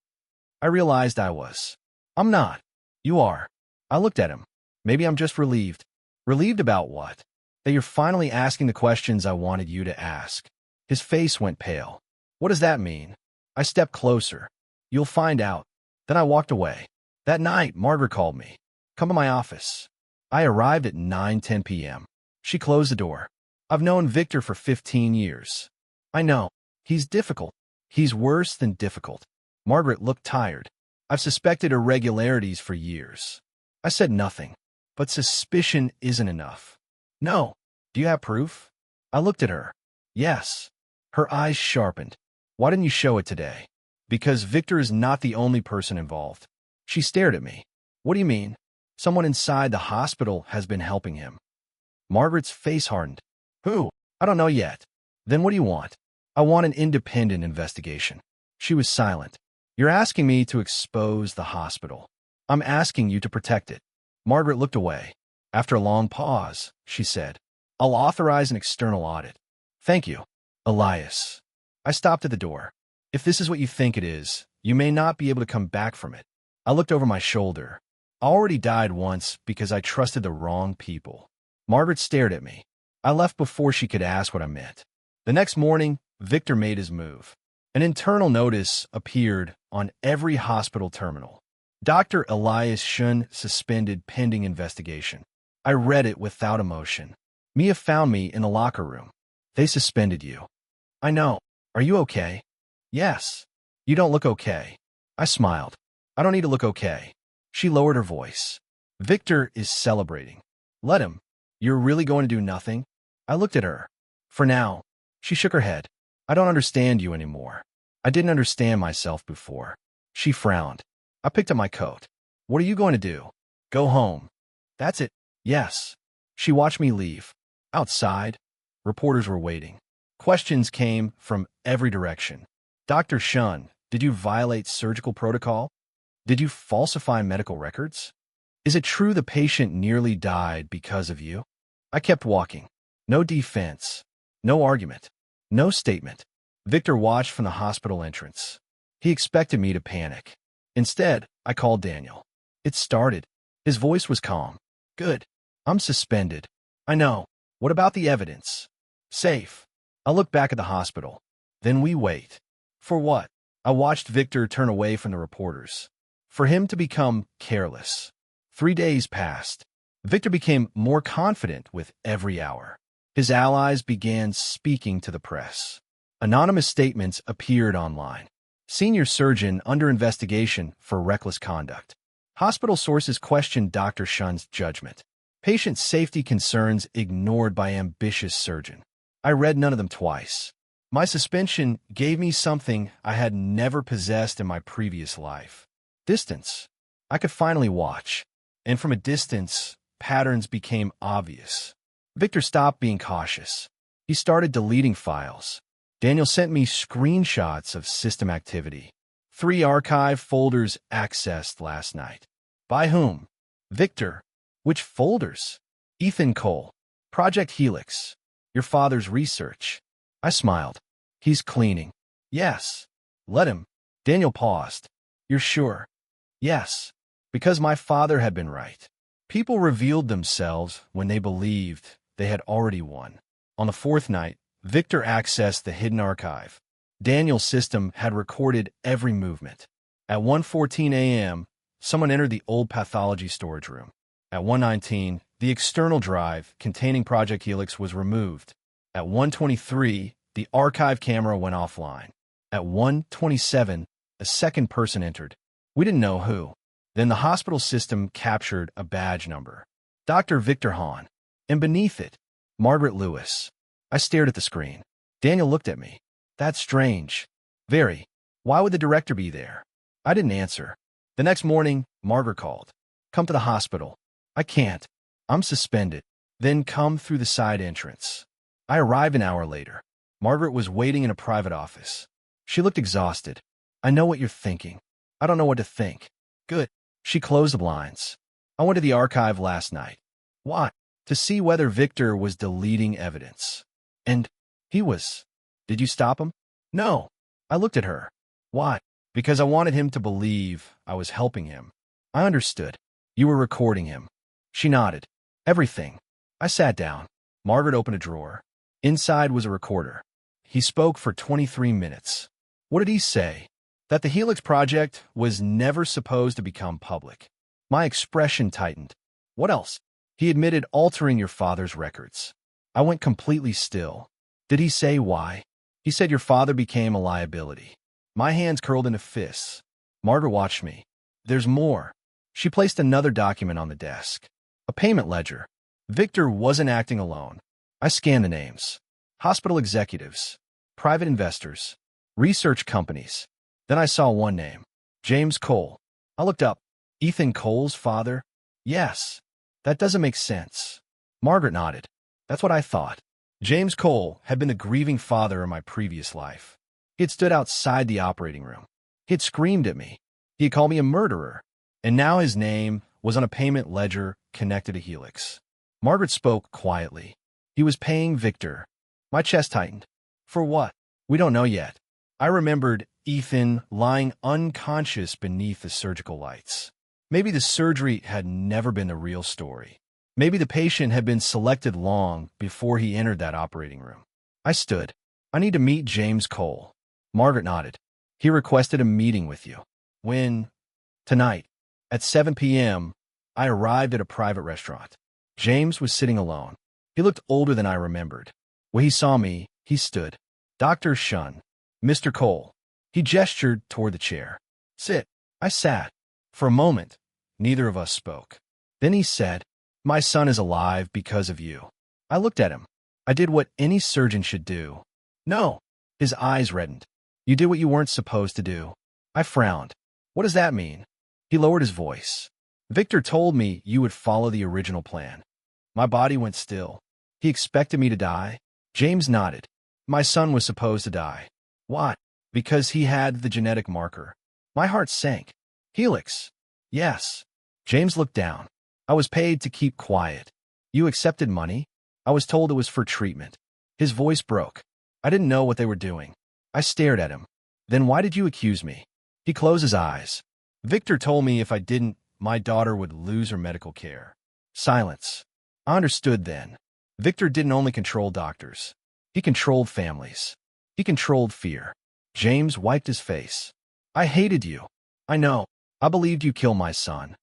I realized I was. I'm not. You are. I looked at him. Maybe I'm just relieved. Relieved about what? That you're finally asking the questions I wanted you to ask. His face went pale. What does that mean? I stepped closer. You'll find out. Then I walked away. That night, Margaret called me. Come to my office. I arrived at 9:10 p.m. She closed the door. I've known Victor for 15 years. I know. He's difficult. He's worse than difficult. Margaret looked tired. I've suspected irregularities for years. I said nothing. But suspicion isn't enough. No. Do you have proof? I looked at her. Yes. Her eyes sharpened. Why didn't you show it today? Because Victor is not the only person involved. She stared at me. What do you mean? Someone inside the hospital has been helping him. Margaret's face hardened. Who? I don't know yet. Then what do you want? I want an independent investigation. She was silent. You're asking me to expose the hospital. I'm asking you to protect it. Margaret looked away. After a long pause, she said, I'll authorize an external audit. Thank you, Elias. I stopped at the door. If this is what you think it is, you may not be able to come back from it. I looked over my shoulder. I already died once because I trusted the wrong people. Margaret stared at me. I left before she could ask what I meant. The next morning, Victor made his move. An internal notice appeared on every hospital terminal. Dr. Elias Shun suspended pending investigation. I read it without emotion. Mia found me in the locker room. They suspended you. I know. Are you okay? Yes. You don't look okay. I smiled. I don't need to look okay. She lowered her voice. Victor is celebrating. Let him. You're really going to do nothing? I looked at her. For now. She shook her head. I don't understand you anymore. I didn't understand myself before. She frowned. I picked up my coat. What are you going to do? Go home. That's it. Yes. She watched me leave. Outside, reporters were waiting. Questions came from every direction. Dr. Shun, did you violate surgical protocol? Did you falsify medical records? Is it true the patient nearly died because of you? I kept walking. No defense. No argument. No statement. Victor watched from the hospital entrance. He expected me to panic. Instead, I called Daniel. It started. His voice was calm. Good. I'm suspended. I know. What about the evidence? Safe. I look back at the hospital. Then we wait. For what? I watched Victor turn away from the reporters. For him to become careless. 3 days passed. Victor became more confident with every hour. His allies began speaking to the press. Anonymous statements appeared online. Senior surgeon under investigation for reckless conduct. Hospital sources questioned Dr. Shun's judgment. Patient safety concerns ignored by ambitious surgeon. I read none of them twice. My suspension gave me something I had never possessed in my previous life. Distance. I could finally watch. And from a distance, patterns became obvious. Victor stopped being cautious. He started deleting files. Daniel sent me screenshots of system activity. 3 archive folders accessed last night. By whom? Victor. Which folders? Ethan Cole. Project Helix. Your father's research. I smiled. He's cleaning. Yes. Let him. Daniel paused. You're sure? Yes. Because my father had been right. People revealed themselves when they believed they had already won. On the 4th night, Victor accessed the hidden archive. Daniel's system had recorded every movement. At 1:14 a.m., someone entered the old pathology storage room. At 1:19, the external drive containing Project Helix was removed. At 1:23, the archive camera went offline. At 1:27, a second person entered. We didn't know who. Then the hospital system captured a badge number. Dr. Victor Hahn. And beneath it, Margaret Lewis. I stared at the screen. Daniel looked at me. That's strange. Very. Why would the director be there? I didn't answer. The next morning, Margaret called. Come to the hospital. I can't. I'm suspended. Then come through the side entrance. I arrived an hour later. Margaret was waiting in a private office. She looked exhausted. I know what you're thinking. I don't know what to think. Good. She closed the blinds. I went to the archive last night. Why? To see whether Victor was deleting evidence. And he was. Did you stop him? No. I looked at her. Why? Because I wanted him to believe I was helping him. I understood. You were recording him. She nodded. Everything. I sat down. Margaret opened a drawer. Inside was a recorder. He spoke for 23 minutes. What did he say? That the Helix project was never supposed to become public. My expression tightened. What else? He admitted altering your father's records. I went completely still. Did he say why? He said your father became a liability. My hands curled into fists. Margaret watched me. There's more. She placed another document on the desk. A payment ledger. Victor wasn't acting alone. I scanned the names. Hospital executives. Private investors. Research companies. Then I saw one name. James Cole. I looked up. Ethan Cole's father? Yes. That doesn't make sense. Margaret nodded. That's what I thought. James Cole had been the grieving father in my previous life. He had stood outside the operating room. He had screamed at me. He had called me a murderer. And now his name was on a payment ledger connected to Helix. Margaret spoke quietly. He was paying Victor. My chest tightened. For what? We don't know yet. I remembered Ethan lying unconscious beneath the surgical lights. Maybe the surgery had never been the real story. Maybe the patient had been selected long before he entered that operating room. I stood. I need to meet James Cole. Margaret nodded. He requested a meeting with you. When? Tonight. At 7 p.m., I arrived at a private restaurant. James was sitting alone. He looked older than I remembered. When he saw me, he stood. Dr. Shun. Mr. Cole. He gestured toward the chair. Sit. I sat. For a moment, neither of us spoke. Then he said, My son is alive because of you. I looked at him. I did what any surgeon should do. No. His eyes reddened. You did what you weren't supposed to do. I frowned. What does that mean? He lowered his voice. Victor told me you would follow the original plan. My body went still. He expected me to die? James nodded. My son was supposed to die. Why? Because he had the genetic marker. My heart sank. Helix. Yes. James looked down. I was paid to keep quiet. You accepted money? I was told it was for treatment. His voice broke. I didn't know what they were doing. I stared at him. Then why did you accuse me? He closed his eyes. Victor told me if I didn't, my daughter would lose her medical care. Silence. I understood then. Victor didn't only control doctors. He controlled families. He controlled fear. James wiped his face. I hated you. I know. I believed you killed my son.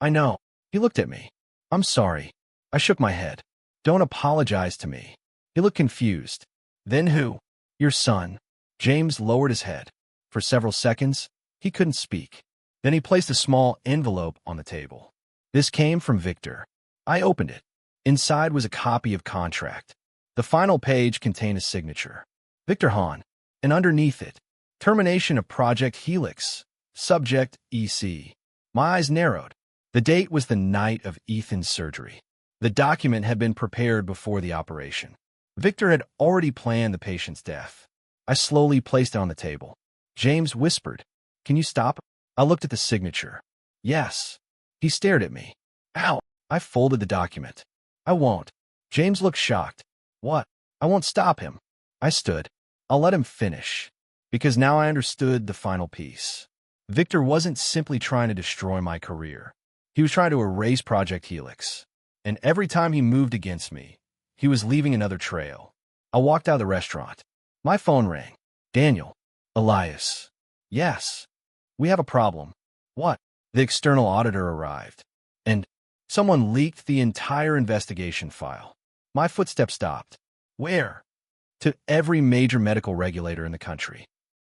I know. He looked at me. I'm sorry. I shook my head. Don't apologize to me. He looked confused. Then who? Your son. James lowered his head. For several seconds, he couldn't speak. Then he placed a small envelope on the table. This came from Victor. I opened it. Inside was a copy of contract. The final page contained a signature. Victor Hahn. And underneath it, termination of Project Helix. Subject EC. My eyes narrowed. The date was the night of Ethan's surgery. The document had been prepared before the operation. Victor had already planned the patient's death. I slowly placed it on the table. James whispered, "Can you stop?" I looked at the signature. Yes. He stared at me. Ow! I folded the document. I won't. James looked shocked. What? I won't stop him. I stood. I'll let him finish. Because now I understood the final piece. Victor wasn't simply trying to destroy my career. He was trying to erase Project Helix. And every time he moved against me, he was leaving another trail. I walked out of the restaurant. My phone rang. Daniel. Elias. Yes. We have a problem. What? The external auditor arrived. And someone leaked the entire investigation file. My footsteps stopped. Where? To every major medical regulator in the country.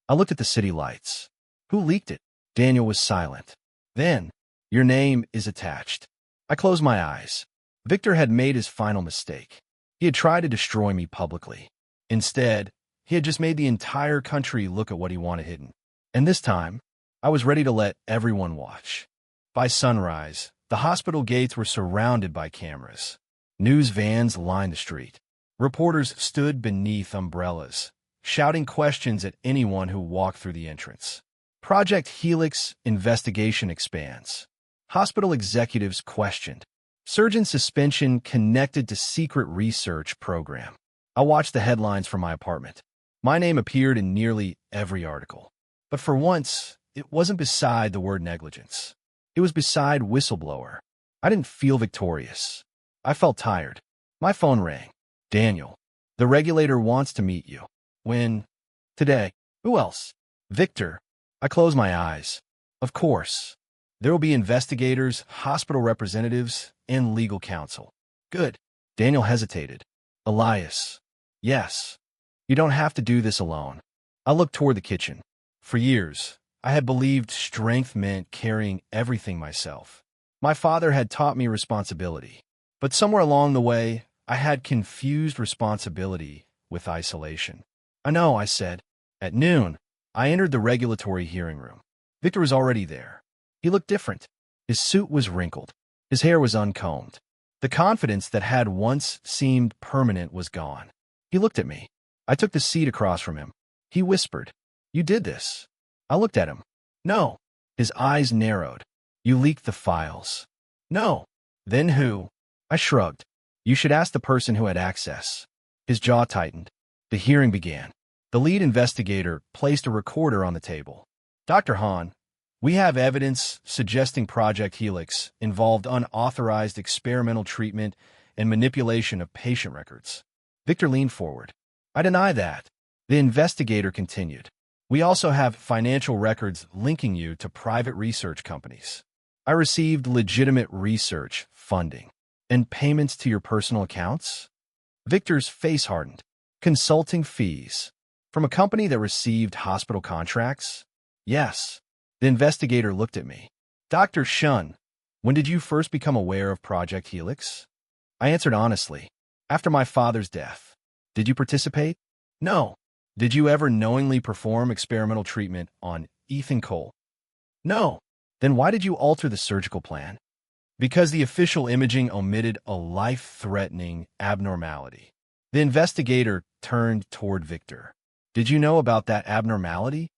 I looked at the city lights. Who leaked it? Daniel was silent. Then, your name is attached. I closed my eyes. Victor had made his final mistake. He had tried to destroy me publicly. Instead, he had just made the entire country look at what he wanted hidden. And this time, I was ready to let everyone watch. By sunrise, the hospital gates were surrounded by cameras. News vans lined the street. Reporters stood beneath umbrellas, shouting questions at anyone who walked through the entrance. Project Helix investigation expands. Hospital executives questioned. Surgeon suspension connected to secret research program. I watched the headlines from my apartment. My name appeared in nearly every article. But for once, it wasn't beside the word negligence. It was beside whistleblower. I didn't feel victorious. I felt tired. My phone rang. Daniel, the regulator wants to meet you. When? Today. Who else? Victor. I closed my eyes. Of course. There will be investigators, hospital representatives, and legal counsel. Good. Daniel hesitated. Elias. Yes. You don't have to do this alone. I looked toward the kitchen. For years, I had believed strength meant carrying everything myself. My father had taught me responsibility. But somewhere along the way, I had confused responsibility with isolation. I know, I said. At noon, I entered the regulatory hearing room. Victor was already there. He looked different. His suit was wrinkled. His hair was uncombed. The confidence that had once seemed permanent was gone. He looked at me. I took the seat across from him. He whispered, "You did this." I looked at him. No. His eyes narrowed. You leaked the files. No. Then who? I shrugged. You should ask the person who had access. His jaw tightened. The hearing began. The lead investigator placed a recorder on the table. Dr. Hahn, we have evidence suggesting Project Helix involved unauthorized experimental treatment and manipulation of patient records. Victor leaned forward. I deny that. The investigator continued. We also have financial records linking you to private research companies. I received legitimate research funding and payments to your personal accounts. Victor's face hardened. Consulting fees. From a company that received hospital contracts? Yes. The investigator looked at me. Dr. Shun, when did you first become aware of Project Helix? I answered honestly. After my father's death. Did you participate? No. Did you ever knowingly perform experimental treatment on Ethan Cole? No. Then why did you alter the surgical plan? Because the official imaging omitted a life-threatening abnormality. The investigator turned toward Victor. Did you know about that abnormality?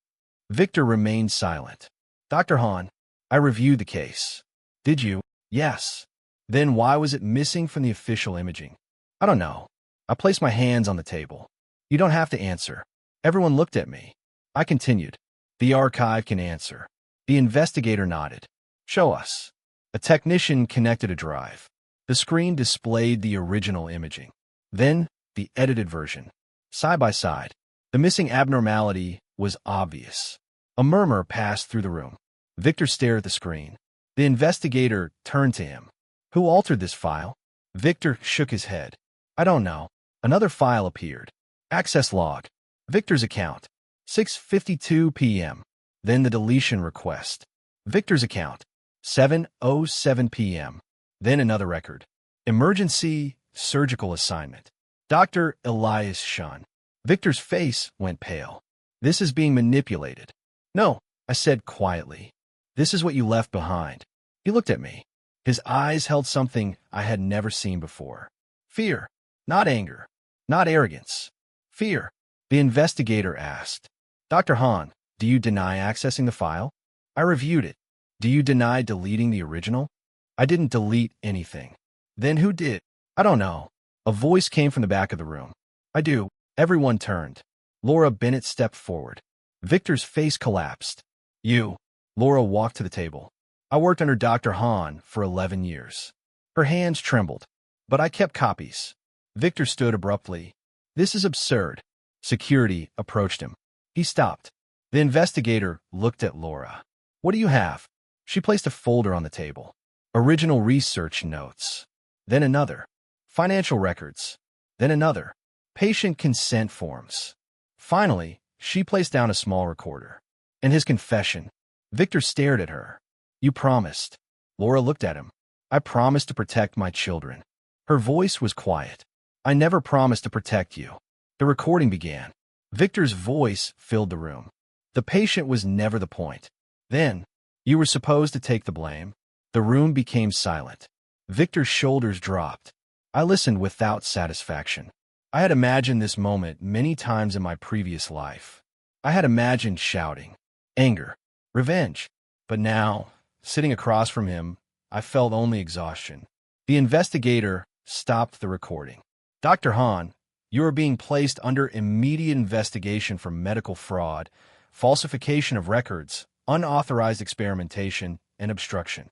Victor remained silent. Dr. Hahn, I reviewed the case. Did you? Yes. Then why was it missing from the official imaging? I don't know. I placed my hands on the table. You don't have to answer. Everyone looked at me. I continued. The archive can answer. The investigator nodded. Show us. A technician connected a drive. The screen displayed the original imaging. Then, the edited version. Side by side. The missing abnormality was obvious. A murmur passed through the room. Victor stared at the screen. The investigator turned to him. Who altered this file? Victor shook his head. I don't know. Another file appeared. Access log. Victor's account. 6:52 p.m. Then the deletion request. Victor's account. 7:07 p.m. Then another record. Emergency surgical assignment. Dr. Elias Shun. Victor's face went pale. This is being manipulated. No, I said quietly. This is what you left behind. He looked at me. His eyes held something I had never seen before. Fear. Not anger. Not arrogance. Fear. The investigator asked. Dr. Hahn, do you deny accessing the file? I reviewed it. Do you deny deleting the original? I didn't delete anything. Then who did? I don't know. A voice came from the back of the room. I do. Everyone turned. Laura Bennett stepped forward. Victor's face collapsed. You. Laura walked to the table. I worked under Dr. Hahn for 11 years. Her hands trembled. But I kept copies. Victor stood abruptly. This is absurd. Security approached him. He stopped. The investigator looked at Laura. What do you have? She placed a folder on the table. Original research notes. Then another. Financial records. Then another. Patient consent forms. Finally, she placed down a small recorder. And his confession. Victor stared at her. You promised. Laura looked at him. I promised to protect my children. Her voice was quiet. I never promised to protect you. The recording began. Victor's voice filled the room. The patient was never the point. Then, you were supposed to take the blame. The room became silent. Victor's shoulders dropped. I listened without satisfaction. I had imagined this moment many times in my previous life. I had imagined shouting, anger, revenge. But now, sitting across from him, I felt only exhaustion. The investigator stopped the recording. Dr. Hahn, you are being placed under immediate investigation for medical fraud, falsification of records, unauthorized experimentation, and obstruction.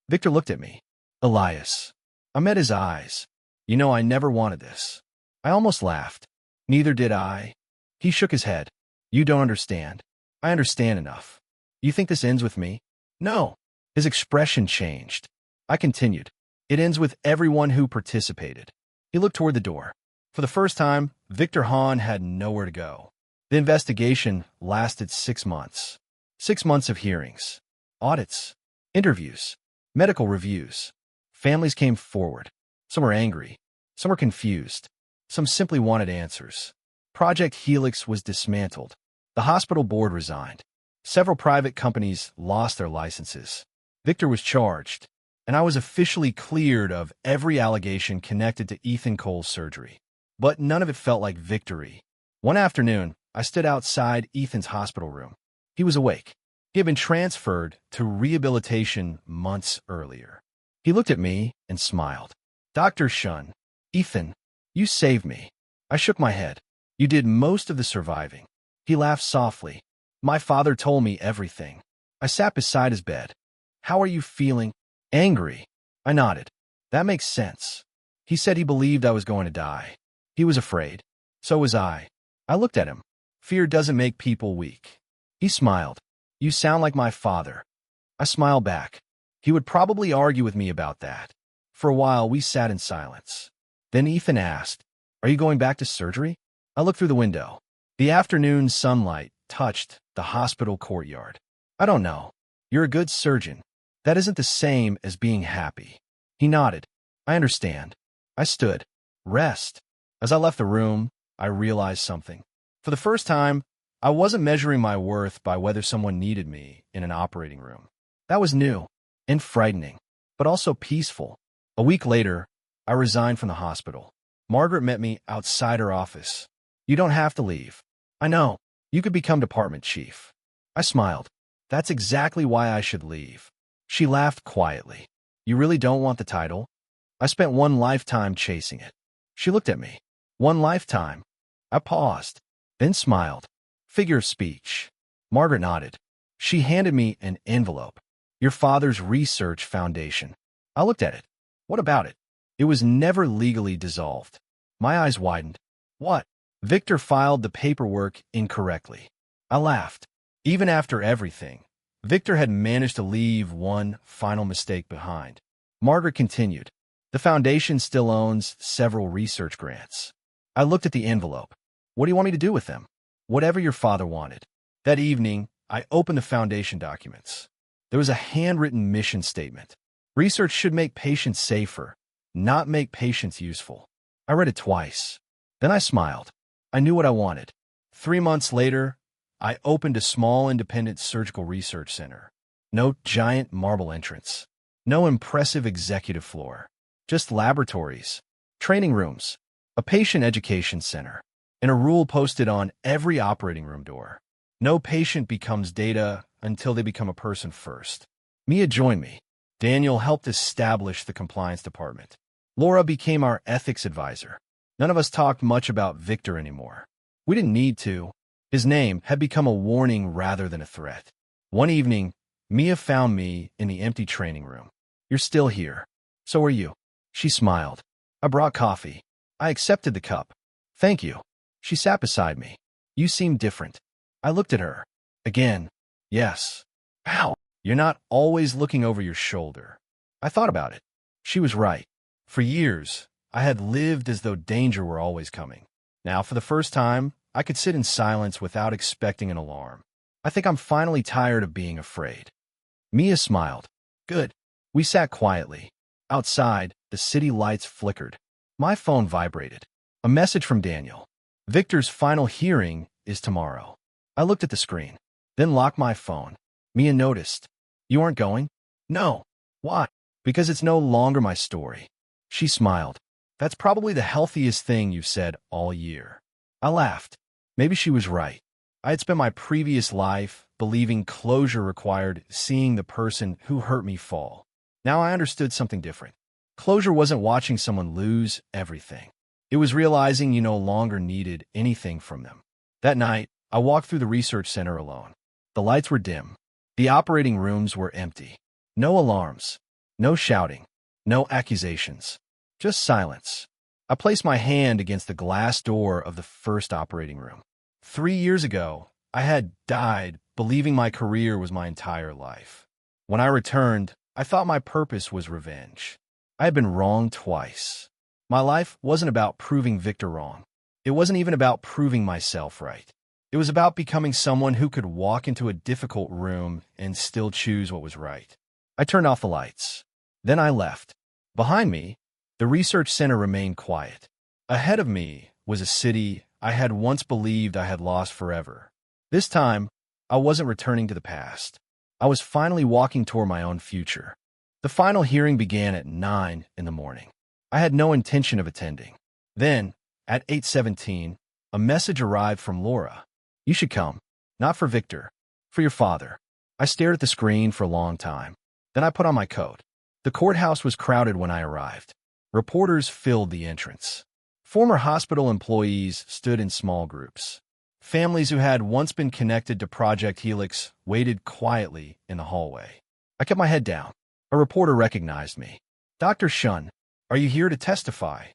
Victor looked at me. Elias. I met his eyes. You know, I never wanted this. I almost laughed. Neither did I. He shook his head. You don't understand. I understand enough. You think this ends with me? No. His expression changed. I continued. It ends with everyone who participated. He looked toward the door. For the first time, Victor Hahn had nowhere to go. The investigation lasted 6 months. 6 months of hearings, audits, interviews, medical reviews. Families came forward. Some were angry. Some were confused. Some simply wanted answers. Project Helix was dismantled. The hospital board resigned. Several private companies lost their licenses. Victor was charged, and I was officially cleared of every allegation connected to Ethan Cole's surgery. But none of it felt like victory. One afternoon, I stood outside Ethan's hospital room. He was awake. He had been transferred to rehabilitation months earlier. He looked at me and smiled. Dr. Shun, Ethan, you saved me. I shook my head. You did most of the surviving. He laughed softly. My father told me everything. I sat beside his bed. How are you feeling? Angry. I nodded. That makes sense. He said he believed I was going to die. He was afraid. So was I. I looked at him. Fear doesn't make people weak. He smiled. You sound like my father. I smiled back. He would probably argue with me about that. For a while, we sat in silence. Then Ethan asked, Are you going back to surgery? I looked through the window. The afternoon sunlight touched the hospital courtyard. I don't know. You're a good surgeon. That isn't the same as being happy. He nodded. I understand. I stood. Rest. As I left the room, I realized something. For the first time, I wasn't measuring my worth by whether someone needed me in an operating room. That was new and frightening, but also peaceful. A week later, I resigned from the hospital. Margaret met me outside her office. You don't have to leave. I know. You could become department chief. I smiled. That's exactly why I should leave. She laughed quietly. You really don't want the title? I spent one lifetime chasing it. She looked at me. One lifetime. I paused, then smiled. Figure of speech. Margaret nodded. She handed me an envelope. Your father's research foundation. I looked at it. What about it? It was never legally dissolved. My eyes widened. What? Victor filed the paperwork incorrectly. I laughed. Even after everything, Victor had managed to leave one final mistake behind. Margaret continued. The foundation still owns several research grants. I looked at the envelope. What do you want me to do with them? Whatever your father wanted. That evening, I opened the foundation documents. There was a handwritten mission statement. Research should make patients safer, not make patients useful. I read it twice. Then I smiled. I knew what I wanted. 3 months later, I opened a small independent surgical research center. No giant marble entrance. No impressive executive floor. Just laboratories, training rooms, a patient education center, and a rule posted on every operating room door. No patient becomes data until they become a person first. Mia joined me. Daniel helped establish the compliance department. Laura became our ethics advisor. None of us talked much about Victor anymore. We didn't need to. His name had become a warning rather than a threat. One evening, Mia found me in the empty training room. You're still here. So are you. She smiled. I brought coffee. I accepted the cup. Thank you. She sat beside me. You seem different. I looked at her. Again. Yes. Wow. You're not always looking over your shoulder. I thought about it. She was right. For years, I had lived as though danger were always coming. Now, for the first time, I could sit in silence without expecting an alarm. I think I'm finally tired of being afraid. Mia smiled. Good. We sat quietly. Outside, the city lights flickered. My phone vibrated. A message from Daniel. Victor's final hearing is tomorrow. I looked at the screen, then locked my phone. Mia noticed. You aren't going? No. Why? Because it's no longer my story. She smiled. That's probably the healthiest thing you've said all year. I laughed. Maybe she was right. I had spent my previous life believing closure required seeing the person who hurt me fall. Now I understood something different. Closure wasn't watching someone lose everything. It was realizing you no longer needed anything from them. That night, I walked through the research center alone. The lights were dim. The operating rooms were empty. No alarms. No shouting. No accusations. Just silence. I placed my hand against the glass door of the first operating room. 3 years ago, I had died believing my career was my entire life. When I returned, I thought my purpose was revenge. I had been wrong twice. My life wasn't about proving Victor wrong. It wasn't even about proving myself right. It was about becoming someone who could walk into a difficult room and still choose what was right. I turned off the lights. Then I left. Behind me, the research center remained quiet. Ahead of me was a city I had once believed I had lost forever. This time, I wasn't returning to the past. I was finally walking toward my own future. The final hearing began at 9 in the morning. I had no intention of attending. Then, at 8:17, a message arrived from Laura. You should come. Not for Victor. For your father. I stared at the screen for a long time. Then I put on my coat. The courthouse was crowded when I arrived. Reporters filled the entrance. Former hospital employees stood in small groups. Families who had once been connected to Project Helix waited quietly in the hallway. I kept my head down. A reporter recognized me. Dr. Shun, are you here to testify?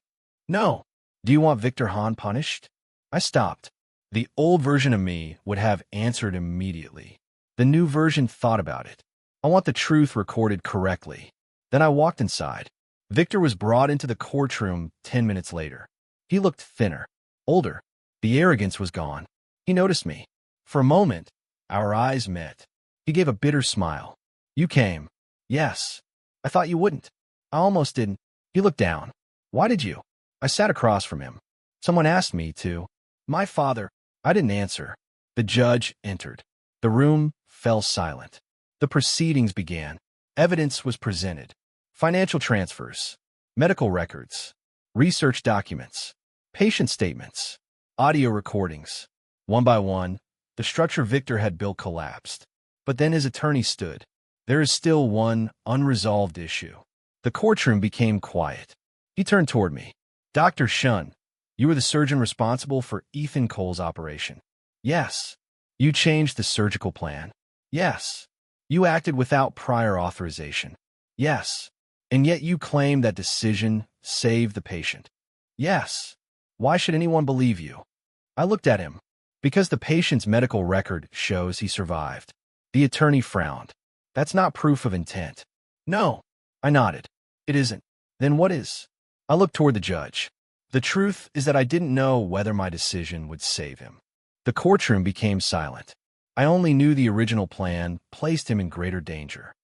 No. Do you want Victor Hahn punished? I stopped. The old version of me would have answered immediately. The new version thought about it. I want the truth recorded correctly. Then I walked inside. Victor was brought into the courtroom 10 minutes later. He looked thinner, older. The arrogance was gone. He noticed me. For a moment, our eyes met. He gave a bitter smile. You came. Yes. I thought you wouldn't. I almost didn't. He looked down. Why did you? I sat across from him. Someone asked me to. My father. I didn't answer. The judge entered. The room fell silent. The proceedings began. Evidence was presented. Financial transfers, medical records, research documents, patient statements, audio recordings. One by one, the structure Victor had built collapsed. But then his attorney stood. There is still one unresolved issue. The courtroom became quiet. He turned toward me. Dr. Shun, You were the surgeon responsible for Ethan Cole's operation. Yes. You changed the surgical plan. Yes. You acted without prior authorization. Yes. And yet you claim that decision saved the patient. Yes. Why should anyone believe you? I looked at him. Because the patient's medical record shows he survived. The attorney frowned. That's not proof of intent. No. I nodded. It isn't. Then what is? I looked toward the judge. The truth is that I didn't know whether my decision would save him. The courtroom became silent. I only knew the original plan placed him in greater danger.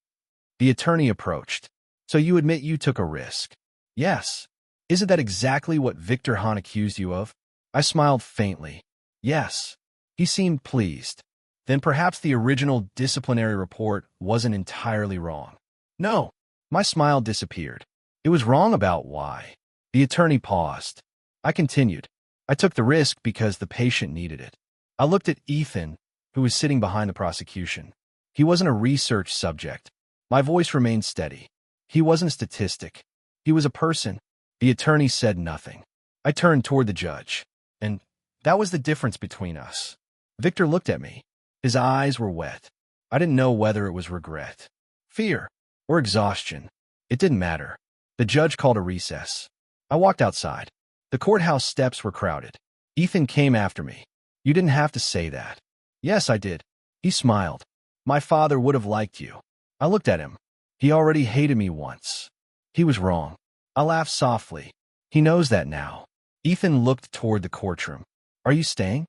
The attorney approached. So you admit you took a risk? Yes. Isn't that exactly what Victor Hahn accused you of? I smiled faintly. Yes. He seemed pleased. Then perhaps the original disciplinary report wasn't entirely wrong. No. My smile disappeared. It was wrong about why. The attorney paused. I continued. I took the risk because the patient needed it. I looked at Ethan, who was sitting behind the prosecution. He wasn't a research subject. My voice remained steady. He wasn't a statistic. He was a person. The attorney said nothing. I turned toward the judge. And that was the difference between us. Victor looked at me. His eyes were wet. I didn't know whether it was regret, fear, or exhaustion. It didn't matter. The judge called a recess. I walked outside. The courthouse steps were crowded. Ethan came after me. You didn't have to say that. Yes, I did. He smiled. My father would have liked you. I looked at him. He already hated me once. He was wrong. I laughed softly. He knows that now. Ethan looked toward the courtroom. Are you staying?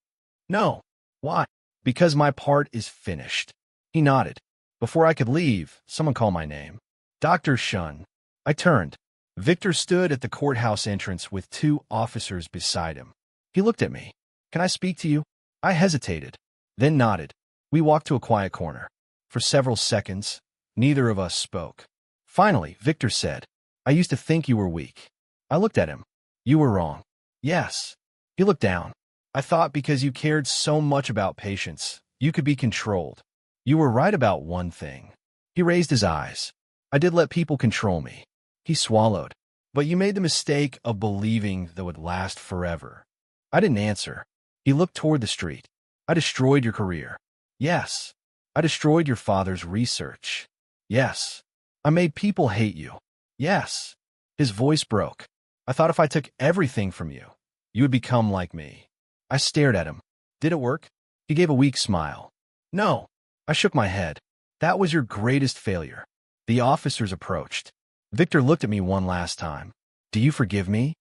No. Why? Because my part is finished. He nodded. Before I could leave, someone called my name. Dr. Shun. I turned. Victor stood at the courthouse entrance with 2 officers beside him. He looked at me. Can I speak to you? I hesitated, then nodded. We walked to a quiet corner. For several seconds, neither of us spoke. Finally, Victor said, I used to think you were weak. I looked at him. You were wrong. Yes. He looked down. I thought because you cared so much about patients, you could be controlled. You were right about one thing. He raised his eyes. I did let people control me. He swallowed. But you made the mistake of believing that would last forever. I didn't answer. He looked toward the street. I destroyed your career. Yes. I destroyed your father's research. Yes. I made people hate you. Yes. His voice broke. I thought if I took everything from you, you would become like me. I stared at him. Did it work? He gave a weak smile. No. I shook my head. That was your greatest failure. The officers approached. Victor looked at me one last time. Do you forgive me?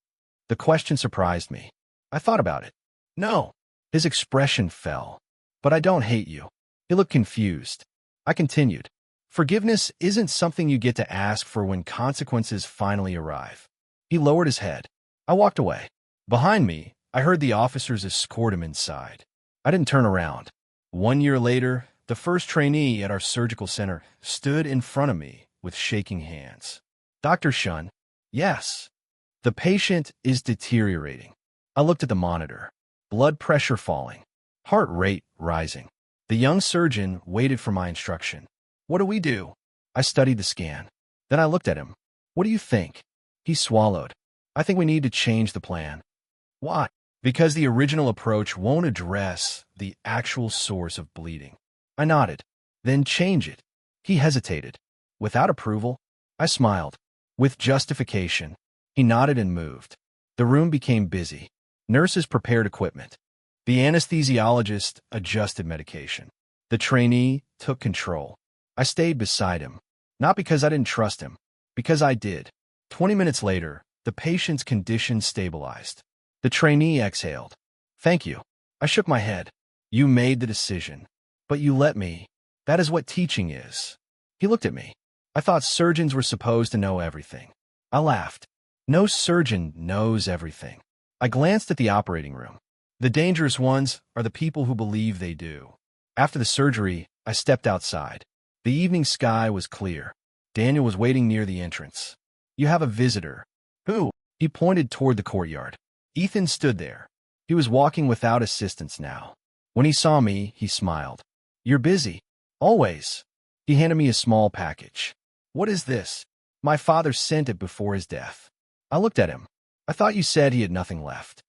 The question surprised me. I thought about it. No. His expression fell. But I don't hate you. He looked confused. I continued. Forgiveness isn't something you get to ask for when consequences finally arrive. He lowered his head. I walked away. Behind me, I heard the officers escort him inside. I didn't turn around. 1 year later, the first trainee at our surgical center stood in front of me with shaking hands. Dr. Shun. Yes. The patient is deteriorating. I looked at the monitor. Blood pressure falling. Heart rate rising. The young surgeon waited for my instruction. What do we do? I studied the scan. Then I looked at him. What do you think? He swallowed. I think we need to change the plan. Why? Because the original approach won't address the actual source of bleeding. I nodded. Then change it. He hesitated. Without approval? I smiled. With justification. He nodded and moved. The room became busy. Nurses prepared equipment. The anesthesiologist adjusted medication. The trainee took control. I stayed beside him. Not because I didn't trust him. Because I did. 20 minutes later, the patient's condition stabilized. The trainee exhaled. Thank you. I shook my head. You made the decision. But you let me. That is what teaching is. He looked at me. I thought surgeons were supposed to know everything. I laughed. No surgeon knows everything. I glanced at the operating room. The dangerous ones are the people who believe they do. After the surgery, I stepped outside. The evening sky was clear. Daniel was waiting near the entrance. You have a visitor. Who? He pointed toward the courtyard. Ethan stood there. He was walking without assistance now. When he saw me, he smiled. You're busy. Always. He handed me a small package. What is this? My father sent it before his death. I looked at him. I thought you said he had nothing left.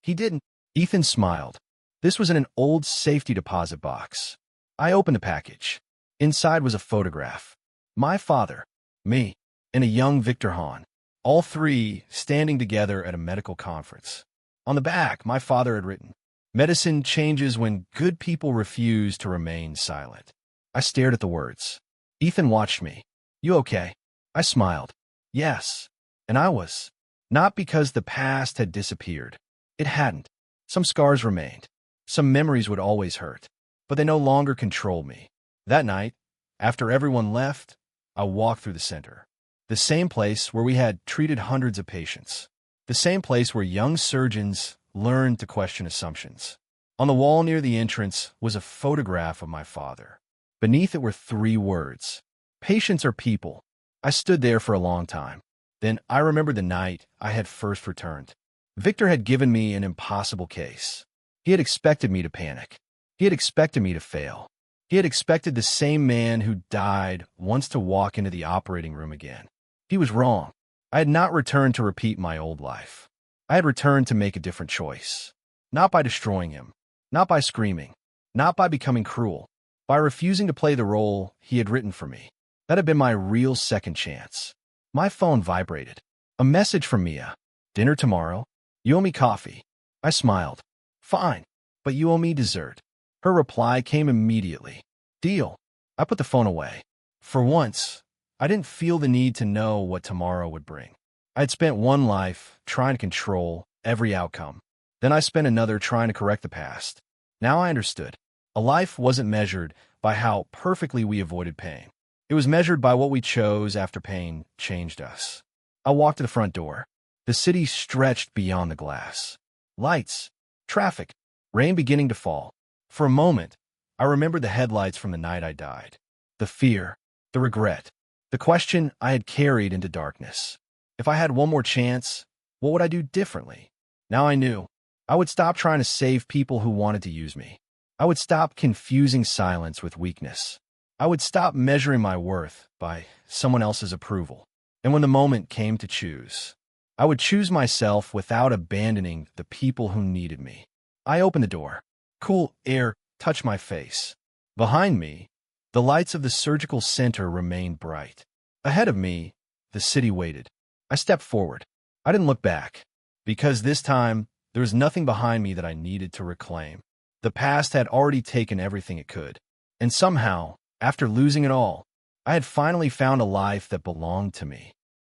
He didn't. Ethan smiled. This was in an old safety deposit box. I opened the package. Inside was a photograph. My father, me, and a young Victor Hahn. All three standing together at a medical conference. On the back, my father had written, "Medicine changes when good people refuse to remain silent." I stared at the words. Ethan watched me. "You okay?" I smiled. "Yes." And I was. Not because the past had disappeared. It hadn't. Some scars remained. Some memories would always hurt. But they no longer controlled me. That night, after everyone left, I walked through the center. The same place where we had treated hundreds of patients. The same place where young surgeons learned to question assumptions. On the wall near the entrance was a photograph of my father. Beneath it were 3 words. Patients are people. I stood there for a long time. Then I remembered the night I had first returned. Victor had given me an impossible case. He had expected me to panic. He had expected me to fail. He had expected the same man who died once to walk into the operating room again. He was wrong. I had not returned to repeat my old life. I had returned to make a different choice. Not by destroying him. Not by screaming. Not by becoming cruel. By refusing to play the role he had written for me. That had been my real second chance. My phone vibrated. A message from Mia. "Dinner tomorrow? You owe me coffee." I smiled. "Fine, but you owe me dessert." Her reply came immediately. "Deal." I put the phone away. For once, I didn't feel the need to know what tomorrow would bring. I had spent one life trying to control every outcome. Then I spent another trying to correct the past. Now I understood. A life wasn't measured by how perfectly we avoided pain. It was measured by what we chose after pain changed us. I walked to the front door. The city stretched beyond the glass. Lights, traffic, rain beginning to fall. For a moment, I remembered the headlights from the night I died. The fear, the regret, the question I had carried into darkness. If I had one more chance, what would I do differently? Now I knew. I would stop trying to save people who wanted to use me. I would stop confusing silence with weakness. I would stop measuring my worth by someone else's approval. And when the moment came to choose, I would choose myself without abandoning the people who needed me. I opened the door. Cool air touched my face. Behind me, the lights of the surgical center remained bright. Ahead of me, the city waited. I stepped forward. I didn't look back, because this time, there was nothing behind me that I needed to reclaim. The past had already taken everything it could. And somehow, after losing it all, I had finally found a life that belonged to me.